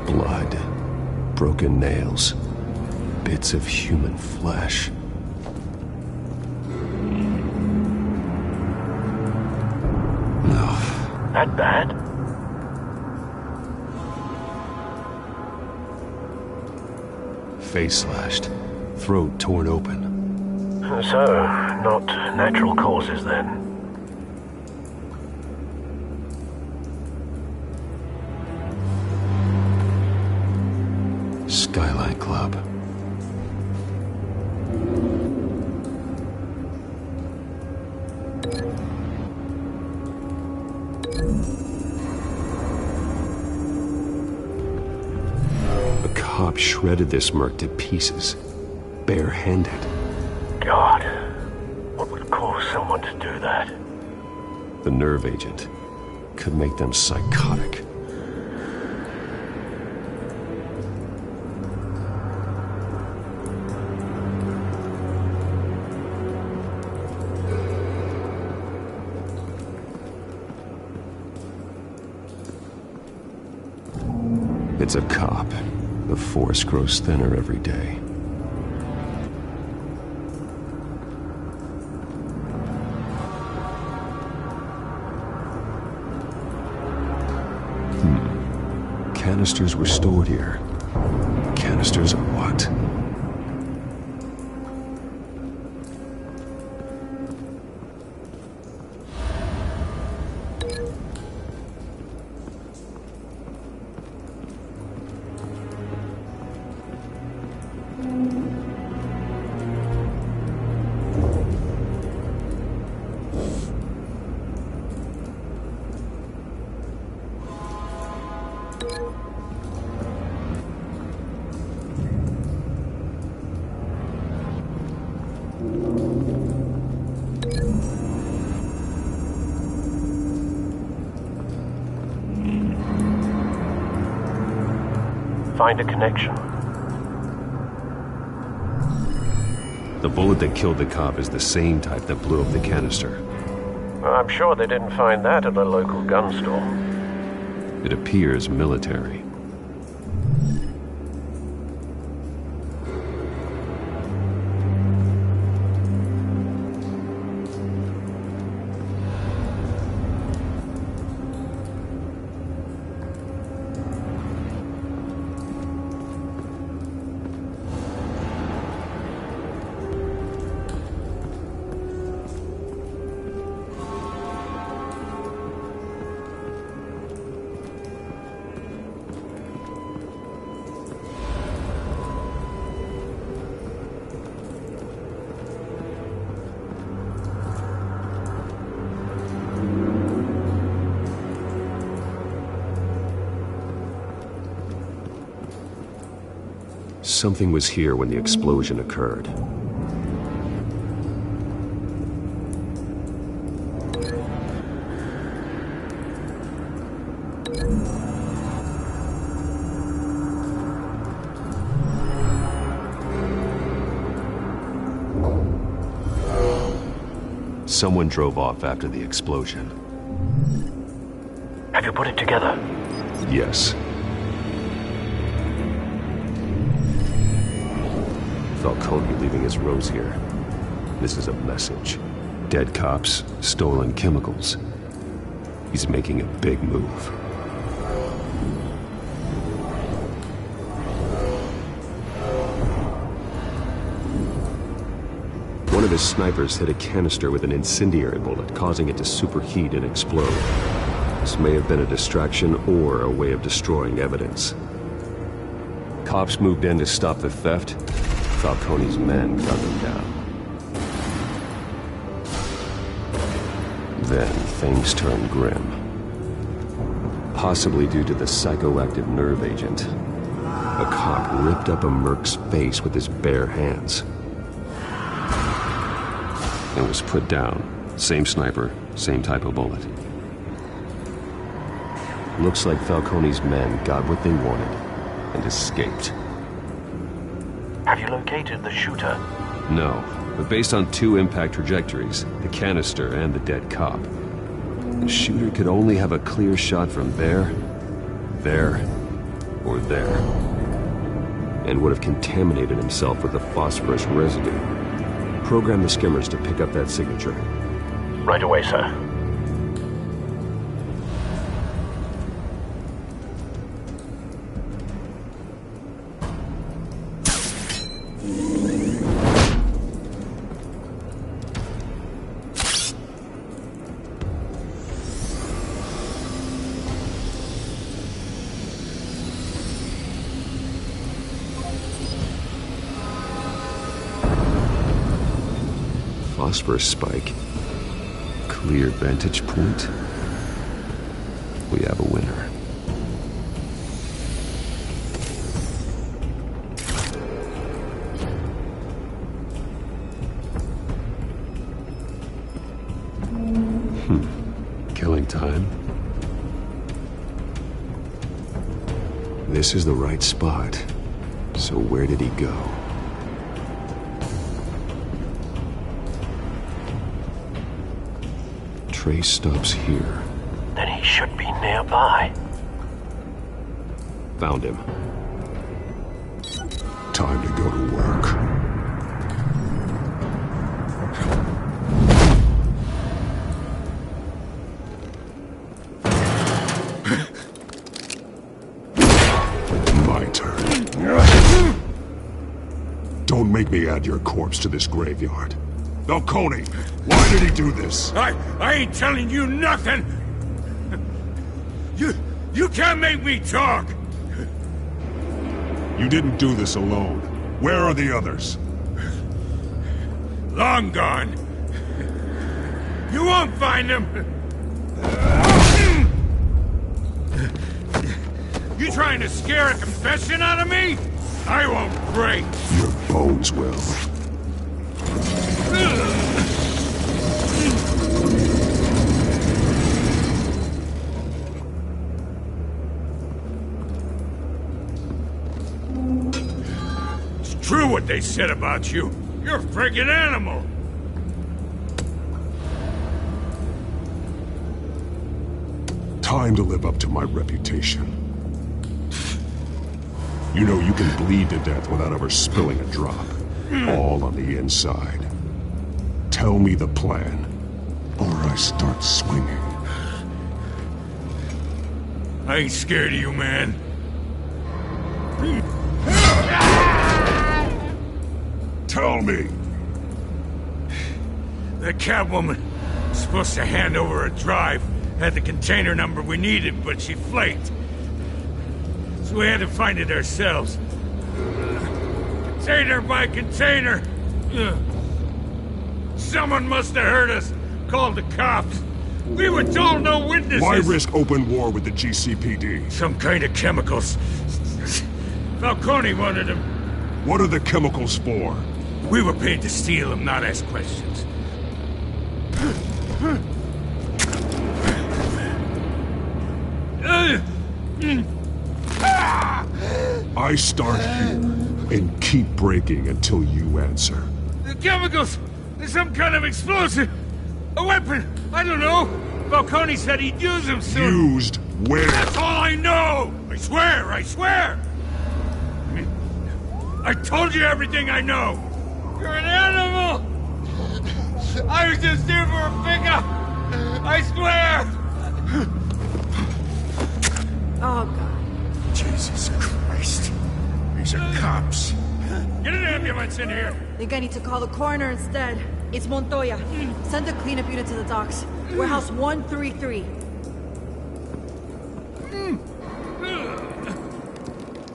Blood, broken nails, bits of human flesh. That bad? Face slashed, throat torn open. So, not natural causes then. Skyline Club. A cop shredded this merc to pieces, bare-handed. God, what would cause someone to do that? The nerve agent could make them psychotic. It's a cop. The force grows thinner every day. Canisters were stored here. Canisters of what? Find a connection. The bullet that killed the cop is the same type that blew up the canister. I'm sure they didn't find that at a local gun store. It appears military. Something was here when the explosion occurred. Someone drove off after the explosion. Have you put it together? Yes. Falcone leaving his rose here. This is a message. Dead cops, stolen chemicals. He's making a big move. One of his snipers hit a canister with an incendiary bullet, causing it to superheat and explode. This may have been a distraction or a way of destroying evidence. Cops moved in to stop the theft. Falcone's men cut them down. Then things turned grim. Possibly due to the psychoactive nerve agent. A cop ripped up a merc's face with his bare hands. And was put down. Same sniper, same type of bullet. Looks like Falcone's men got what they wanted and escaped. Have you located the shooter? No, but based on 2 impact trajectories, the canister and the dead cop, the shooter could only have a clear shot from there, or there, and would have contaminated himself with the phosphorus residue. Program the skimmers to pick up that signature. Right away, sir. Phosphorus spike. Clear vantage point. We have a winner. Killing time. This is the right spot. So where did he go? Trace stops here. Then he should be nearby. Found him. Time to go to work. My turn. Don't make me add your corpse to this graveyard. Falcone, why did he do this? I ain't telling you nothing! You can't make me talk! You didn't do this alone. Where are the others? Long gone. You won't find them! You trying to scare a confession out of me? I won't break! Your bones will. It's true what they said about you. You're a friggin' animal. Time to live up to my reputation. You know you can bleed to death without ever spilling a drop. All on the inside. Tell me the plan, or I start swinging. I ain't scared of you, man. Tell me! The Catwoman was supposed to hand over a drive. Had the container number we needed, but she flaked. So we had to find it ourselves. Container by container. Someone must have heard us. Called the cops. We were told no witnesses. Why risk open war with the GCPD? Some kind of chemicals. Falcone wanted them. What are the chemicals for? We were paid to steal them, not ask questions. I start here and keep breaking until you answer. The chemicals! There's some kind of explosive! A weapon! I don't know! Falcone said he'd use them soon! Used where? That's all I know! I swear! I swear! I told you everything I know! You're an animal! I was just here for a pickup! I swear! Oh, God. Jesus Christ. These are cops. Get an ambulance in here! Think I need to call the coroner instead. It's Montoya. Send the cleanup unit to the docks. Warehouse 133.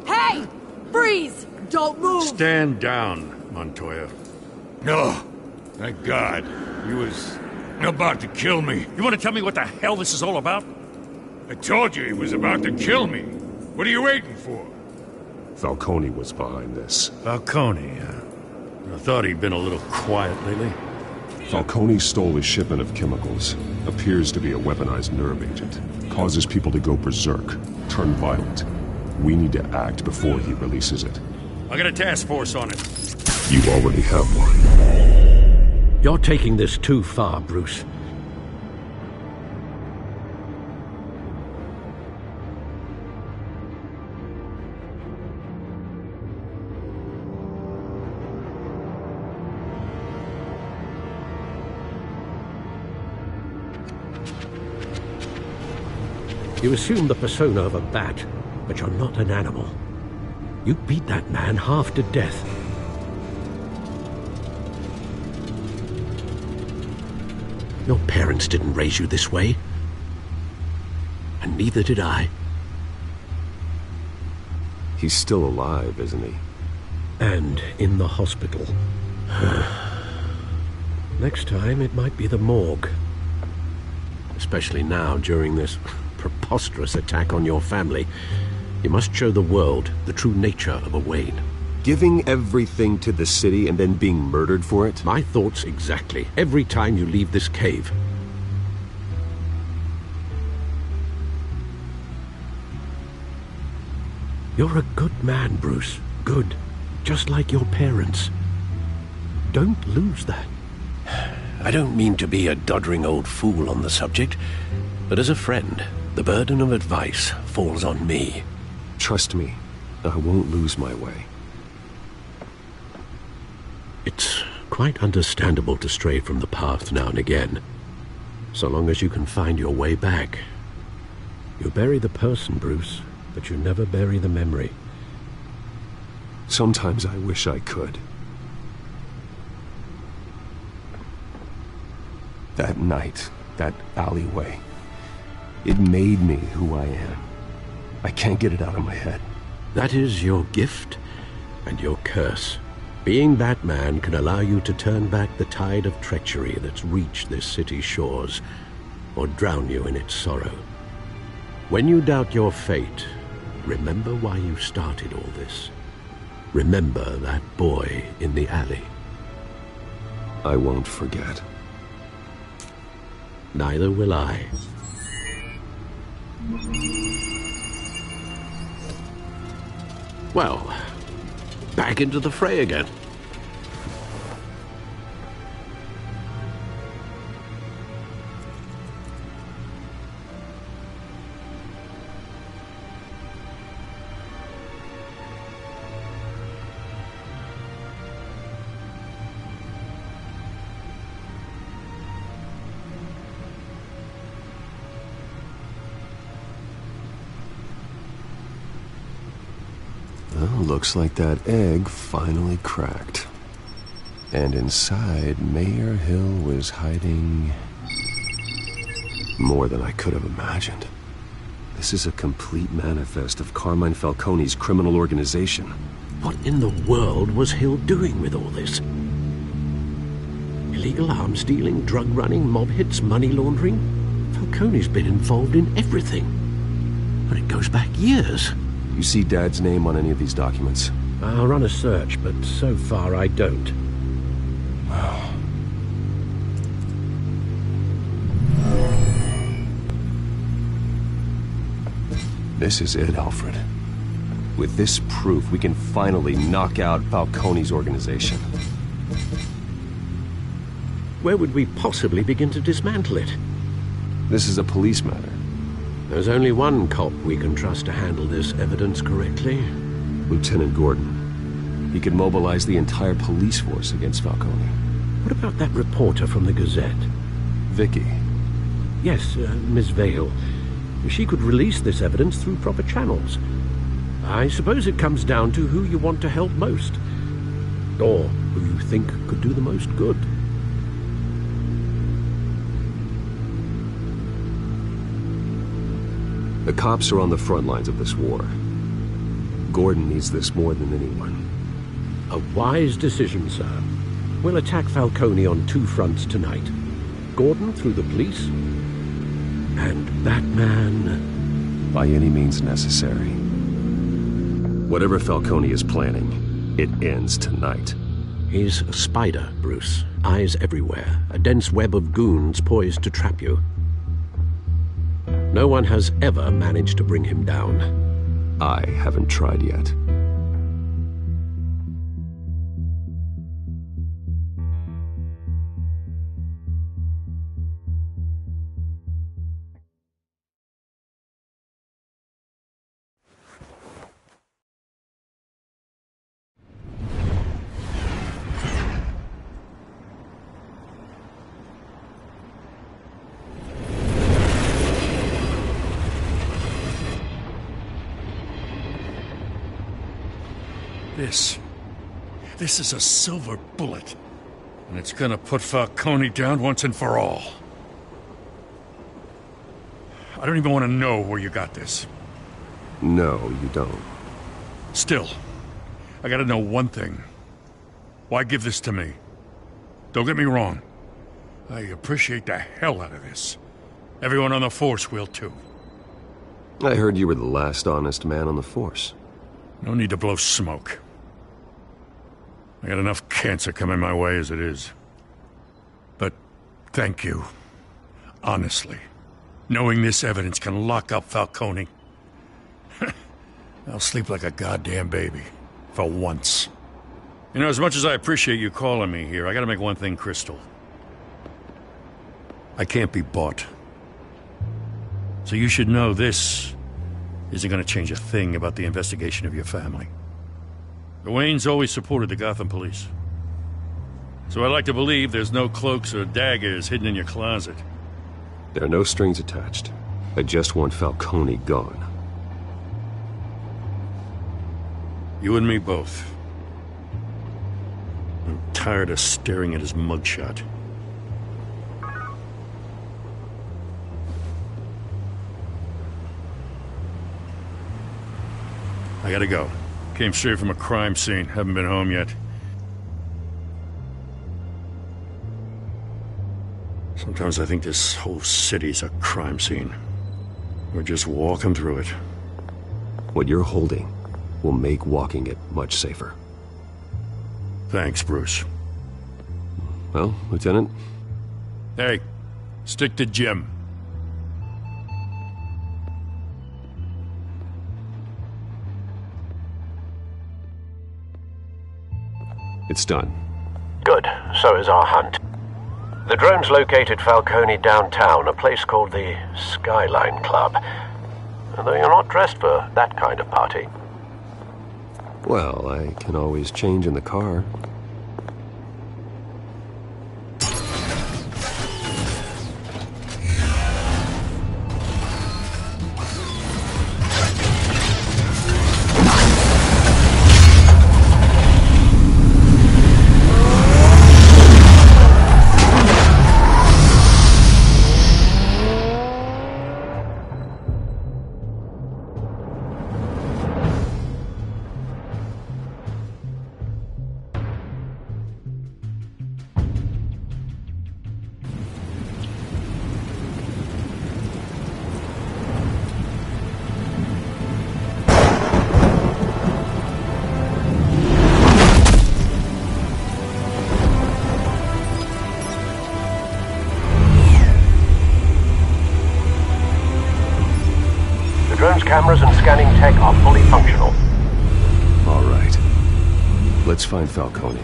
Hey! Freeze! Don't move! Stand down, Montoya. No. Thank God. He was about to kill me. You want to tell me what the hell this is all about? I told you he was about to kill me. What are you waiting for? Falcone was behind this. Falcone, I thought he'd been a little quiet lately. Falcone stole a shipment of chemicals. Appears to be a weaponized nerve agent. Causes people to go berserk, turn violent. We need to act before he releases it. I got a task force on it. You already have one. You're taking this too far, Bruce. You assume the persona of a bat, but you're not an animal. You beat that man half to death. Your parents didn't raise you this way. And neither did I. He's still alive, isn't he? And in the hospital. Next time, it might be the morgue. Especially now, during this preposterous attack on your family. You must show the world the true nature of a Wayne. Giving everything to the city and then being murdered for it? My thoughts exactly. Every time you leave this cave. You're a good man, Bruce. Good. Just like your parents. Don't lose that. I don't mean to be a doddering old fool on the subject, but as a friend, the burden of advice falls on me. Trust me, I won't lose my way. It's quite understandable to stray from the path now and again, so long as you can find your way back. You bury the person, Bruce, but you never bury the memory. Sometimes I wish I could. That night, that alleyway, it made me who I am. I can't get it out of my head. That is your gift and your curse. Being Batman can allow you to turn back the tide of treachery that's reached this city's shores, or drown you in its sorrow. When you doubt your fate, remember why you started all this. Remember that boy in the alley. I won't forget. Neither will I. Well, back into the fray again. Looks like that egg finally cracked. And inside, Mayor Hill was hiding more than I could have imagined. This is a complete manifest of Carmine Falcone's criminal organization. What in the world was Hill doing with all this? Illegal arms dealing, drug running, mob hits, money laundering? Falcone's been involved in everything. And it goes back years. You see Dad's name on any of these documents? I'll run a search, but so far I don't. This is it, Alfred. With this proof, we can finally knock out Falcone's organization. Where would we possibly begin to dismantle it? This is a police matter. There's only one cop we can trust to handle this evidence correctly. Lieutenant Gordon. He could mobilize the entire police force against Falcone. What about that reporter from the Gazette? Vicky. Yes, Miss Vale. She could release this evidence through proper channels. I suppose it comes down to who you want to help most. Or who you think could do the most good. The cops are on the front lines of this war. Gordon needs this more than anyone. A wise decision, sir. We'll attack Falcone on two fronts tonight. Gordon through the police, and Batman... by any means necessary. Whatever Falcone is planning, it ends tonight. He's a spider, Bruce. Eyes everywhere. A dense web of goons poised to trap you. No one has ever managed to bring him down. I haven't tried yet. This is a silver bullet. And it's gonna put Falcone down once and for all. I don't even want to know where you got this. No, you don't. Still, I gotta know one thing. Why give this to me? Don't get me wrong. I appreciate the hell out of this. Everyone on the Force will too. I heard you were the last honest man on the Force. No need to blow smoke. I got enough cancer coming my way as it is. But thank you. Honestly. Knowing this evidence can lock up Falcone. I'll sleep like a goddamn baby. For once. You know, as much as I appreciate you calling me here, I gotta make one thing crystal. I can't be bought. So you should know this isn't gonna change a thing about the investigation of your family. The Waynes always supported the Gotham police. So I like to believe there's no cloaks or daggers hidden in your closet. There are no strings attached. I just want Falcone gone. You and me both. I'm tired of staring at his mugshot. I gotta go. Came straight from a crime scene. Haven't been home yet. Sometimes I think this whole city's a crime scene. We're just walking through it. What you're holding will make walking it much safer. Thanks, Bruce. Well, Lieutenant? Hey, stick to Jim. It's done. Good. So is our hunt. The drones located Falcone downtown, a place called the Skyline Club. Although you're not dressed for that kind of party. Well, I can always change in the car. Cameras and scanning tech are fully functional. All right. Let's find Falcone.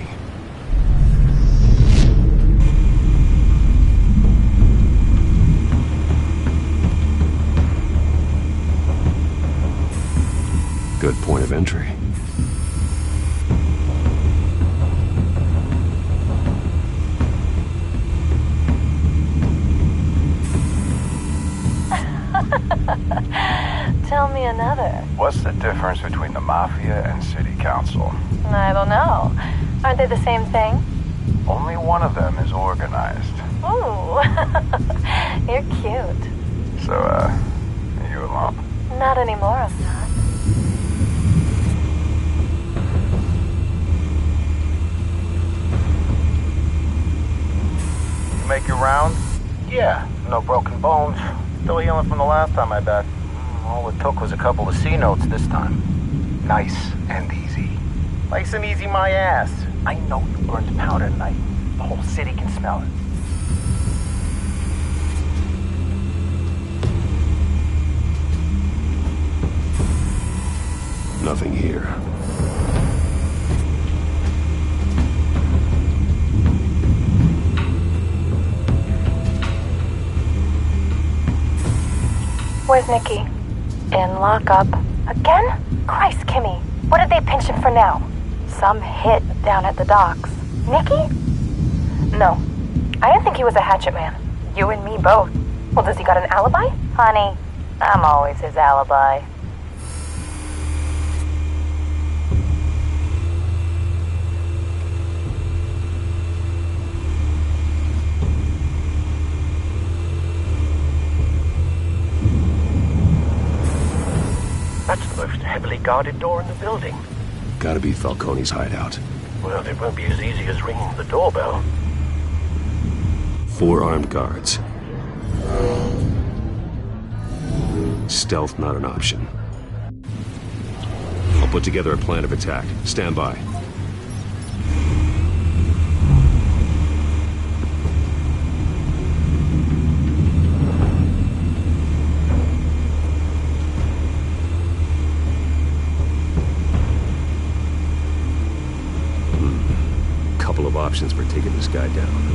Good point of entry. Tell me another. What's the difference between the Mafia and City Council? I don't know. Aren't they the same thing? Only one of them is organized. Ooh. You're cute. So, are you alone? Not anymore, I'm not. You make your rounds? Yeah, no broken bones. Still healing from the last time I bet. All it took was a couple of C notes this time. Nice and easy. Nice and easy my ass. I know you burned powder tonight. The whole city can smell it. Nothing here. Where's Nikki? In lockup. Again? Christ, Kimmy. What did they pinch him for now? Some hit down at the docks. Nikki? No. I didn't think he was a hatchet man. You and me both. Well, does he got an alibi? Honey, I'm always his alibi. That's the most heavily guarded door in the building. Gotta be Falcone's hideout. Well, it won't be as easy as ringing the doorbell. 4 armed guards. Stealth not an option. I'll put together a plan of attack. Stand by. Couple of options for taking this guy down.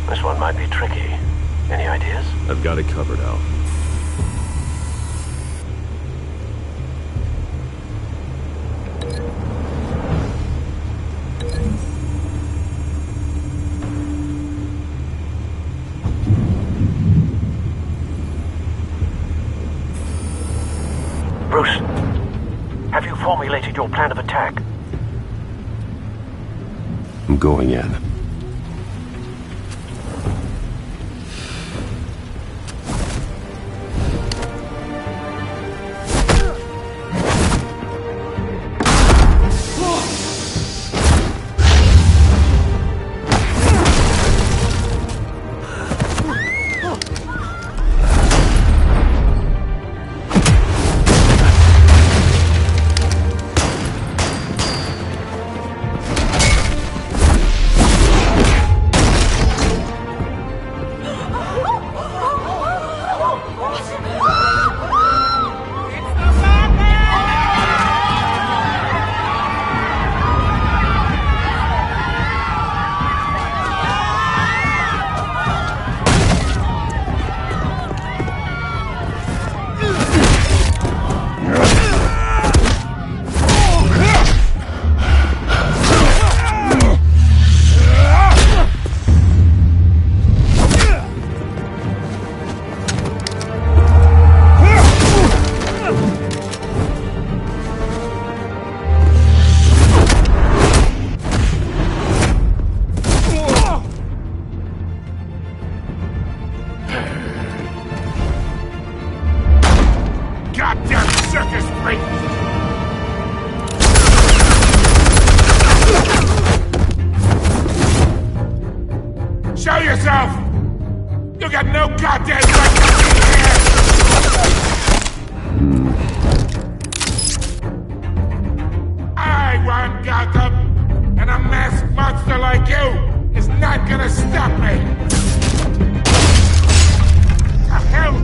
This one might be tricky. Any ideas? I've got it covered, Al. Bruce, have you formulated your plan of attack? I'm going in. Show yourself! You got no goddamn right to be here! I run Gotham, and a masked monster like you is not gonna stop me! The hell?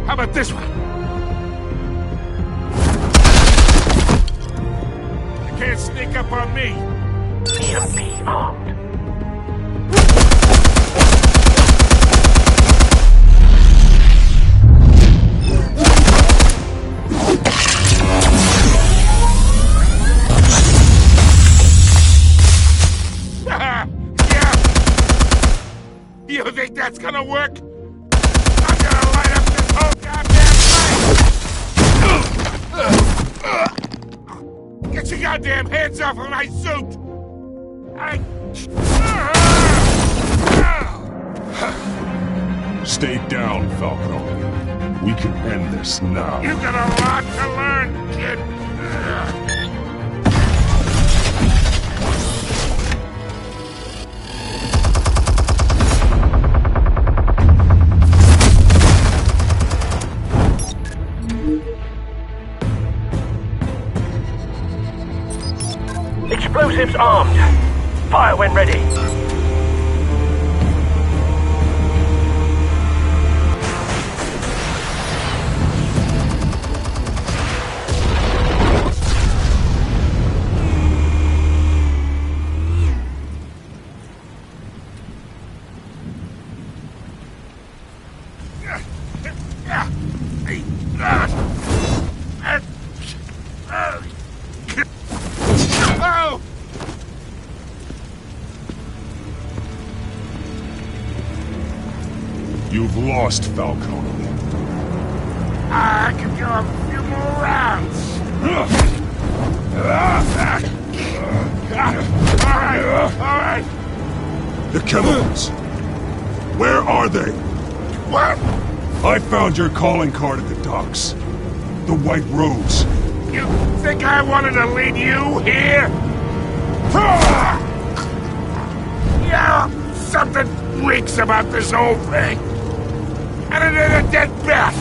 How about this one? You can't sneak up on me. Be armed. Yeah. You think that's gonna work? I'm gonna light up this whole goddamn place! Get your goddamn hands off of my suit! Stay down, Falcone. We can end this now. You got a lot to learn, kid! Explosives armed. Fire when ready. You've lost, Falcone. I can go a few more rounds. All right. The chemicals. Where are they? What? I found your calling card at the docks. The White Rose. You think I wanted to lead you here? Yeah, something reeks about this whole thing. And it is a dead bat!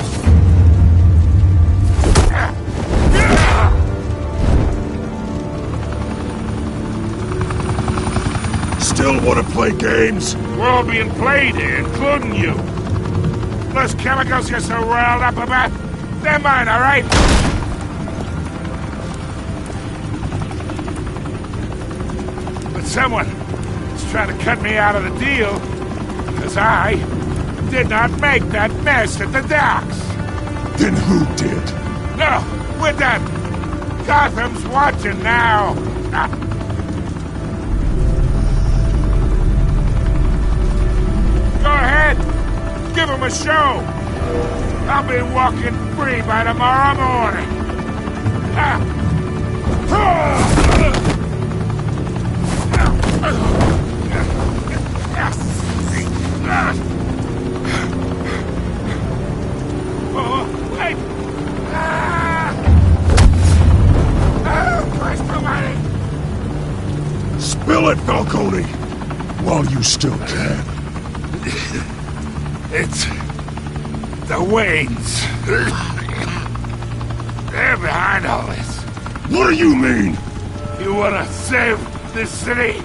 Still want to play games? We're all being played here, including you. Those chemicals you're so riled up about, they're mine, all right? But someone is trying to cut me out of the deal, because I did not make that mess at the docks. Then who did? No, we're done. Gotham's watching now. Go ahead. Give him a show. I'll be walking free by tomorrow morning. Oh, wait! Oh, Christ almighty! Spill it, Falcone! While you still can. It's the Waynes. They're behind all this. What do you mean? You wanna save this city?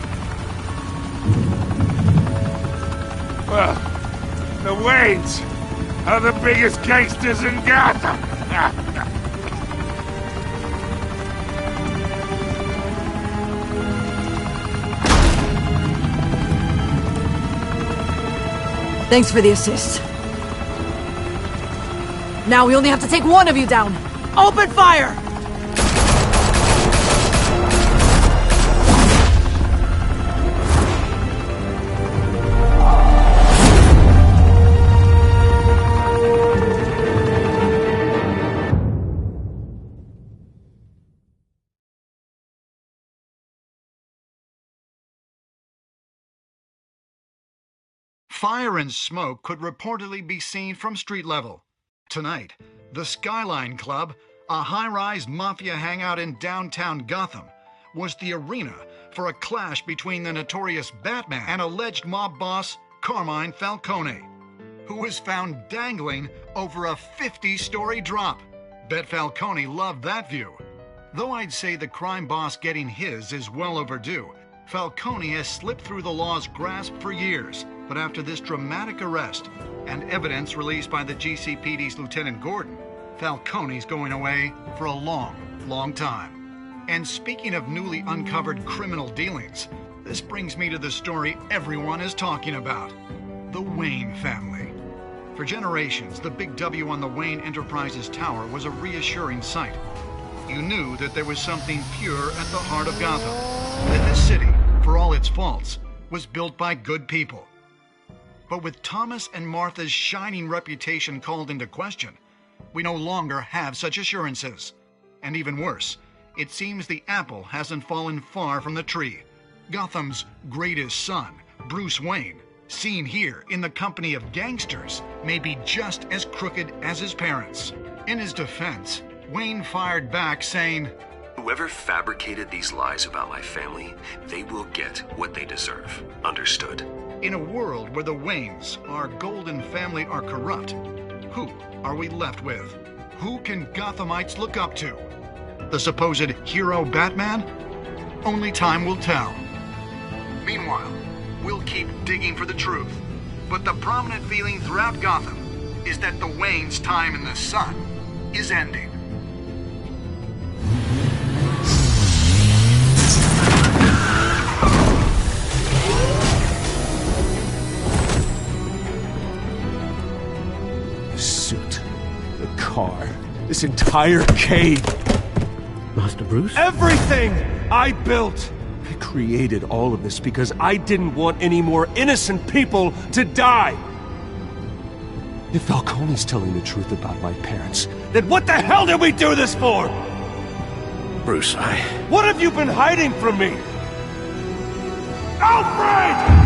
Well, the Waynes are the biggest gangsters in Gotham. Thanks for the assist. Now we only have to take one of you down. Open fire! Fire and smoke could reportedly be seen from street level. Tonight, the Skyline Club, a high-rise mafia hangout in downtown Gotham, was the arena for a clash between the notorious Batman and alleged mob boss Carmine Falcone, who was found dangling over a 50-story drop. Bet Falcone loved that view. Though I'd say the crime boss getting his is well overdue, Falcone has slipped through the law's grasp for years. But after this dramatic arrest and evidence released by the GCPD's Lieutenant Gordon, Falcone's going away for a long, long time. And speaking of newly uncovered criminal dealings, this brings me to the story everyone is talking about: the Wayne family. For generations, the big W on the Wayne Enterprises Tower was a reassuring sight. You knew that there was something pure at the heart of Gotham, that this city, for all its faults, was built by good people. But with Thomas and Martha's shining reputation called into question, we no longer have such assurances. And even worse, it seems the apple hasn't fallen far from the tree. Gotham's greatest son, Bruce Wayne, seen here in the company of gangsters, may be just as crooked as his parents. In his defense, Wayne fired back saying, "Whoever fabricated these lies about my family, they will get what they deserve. Understood?" In a world where the Waynes, our golden family, are corrupt, who are we left with? Who can Gothamites look up to? The supposed hero Batman? Only time will tell. Meanwhile, we'll keep digging for the truth. But the prominent feeling throughout Gotham is that the Waynes' time in the sun is ending. The suit, the car, this entire cave. Master Bruce? Everything I built! I created all of this because I didn't want any more innocent people to die! If Falcone's telling the truth about my parents, then what the hell did we do this for? Bruce, What have you been hiding from me? Alfred!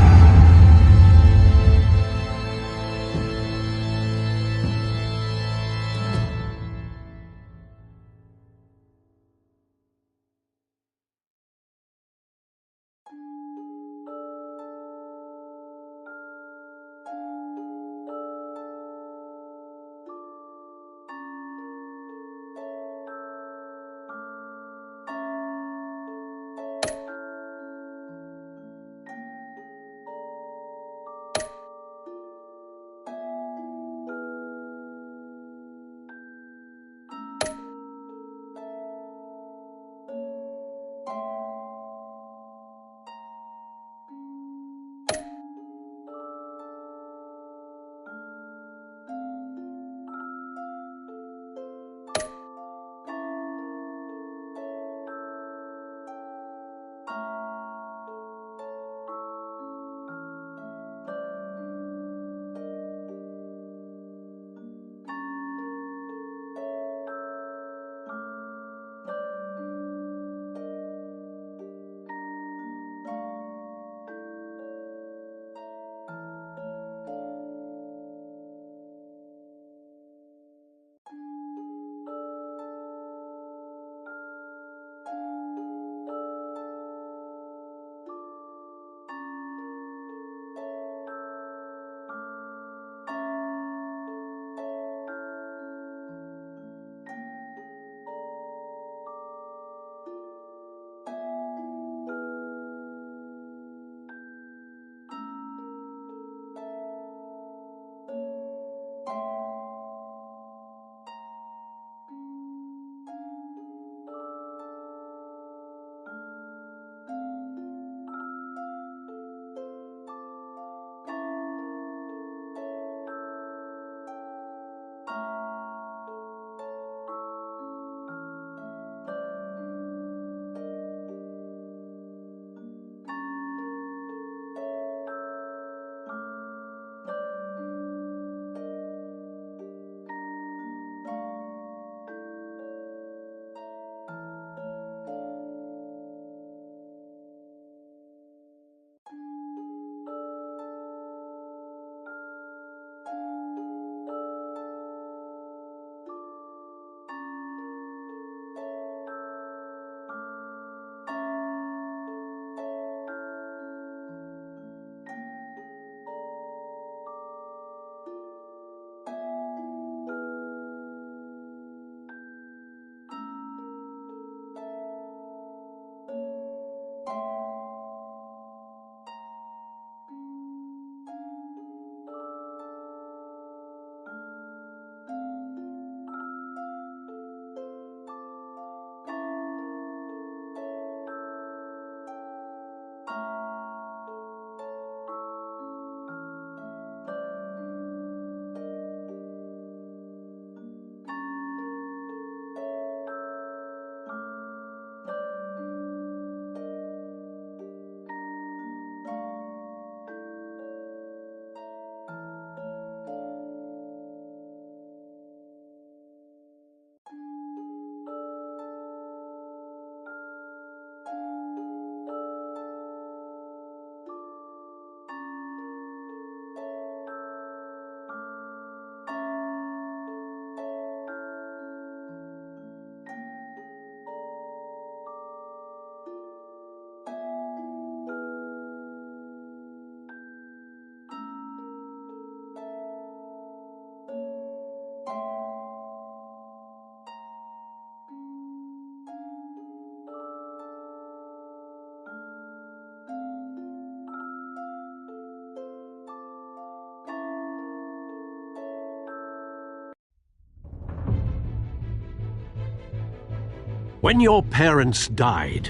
When your parents died,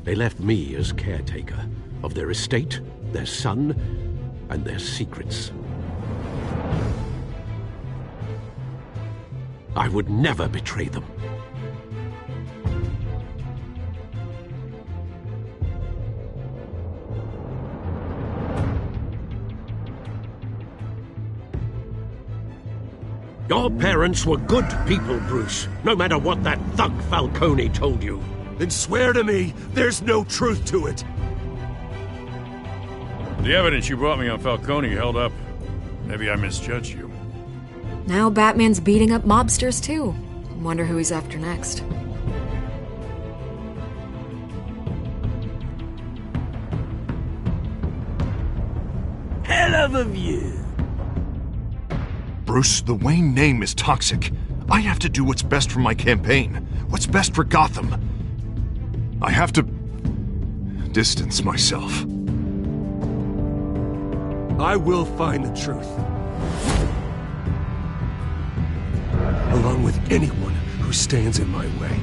they left me as caretaker of their estate, their son, and their secrets. I would never betray them. Your parents were good people, Bruce, no matter what that thug Falcone told you. Then swear to me there's no truth to it. The evidence you brought me on Falcone held up. Maybe I misjudged you. Now Batman's beating up mobsters, too. Wonder who he's after next. Hell of a view. Bruce, the Wayne name is toxic. I have to do what's best for my campaign. What's best for Gotham. I have to distance myself. I will find the truth. Along with anyone who stands in my way.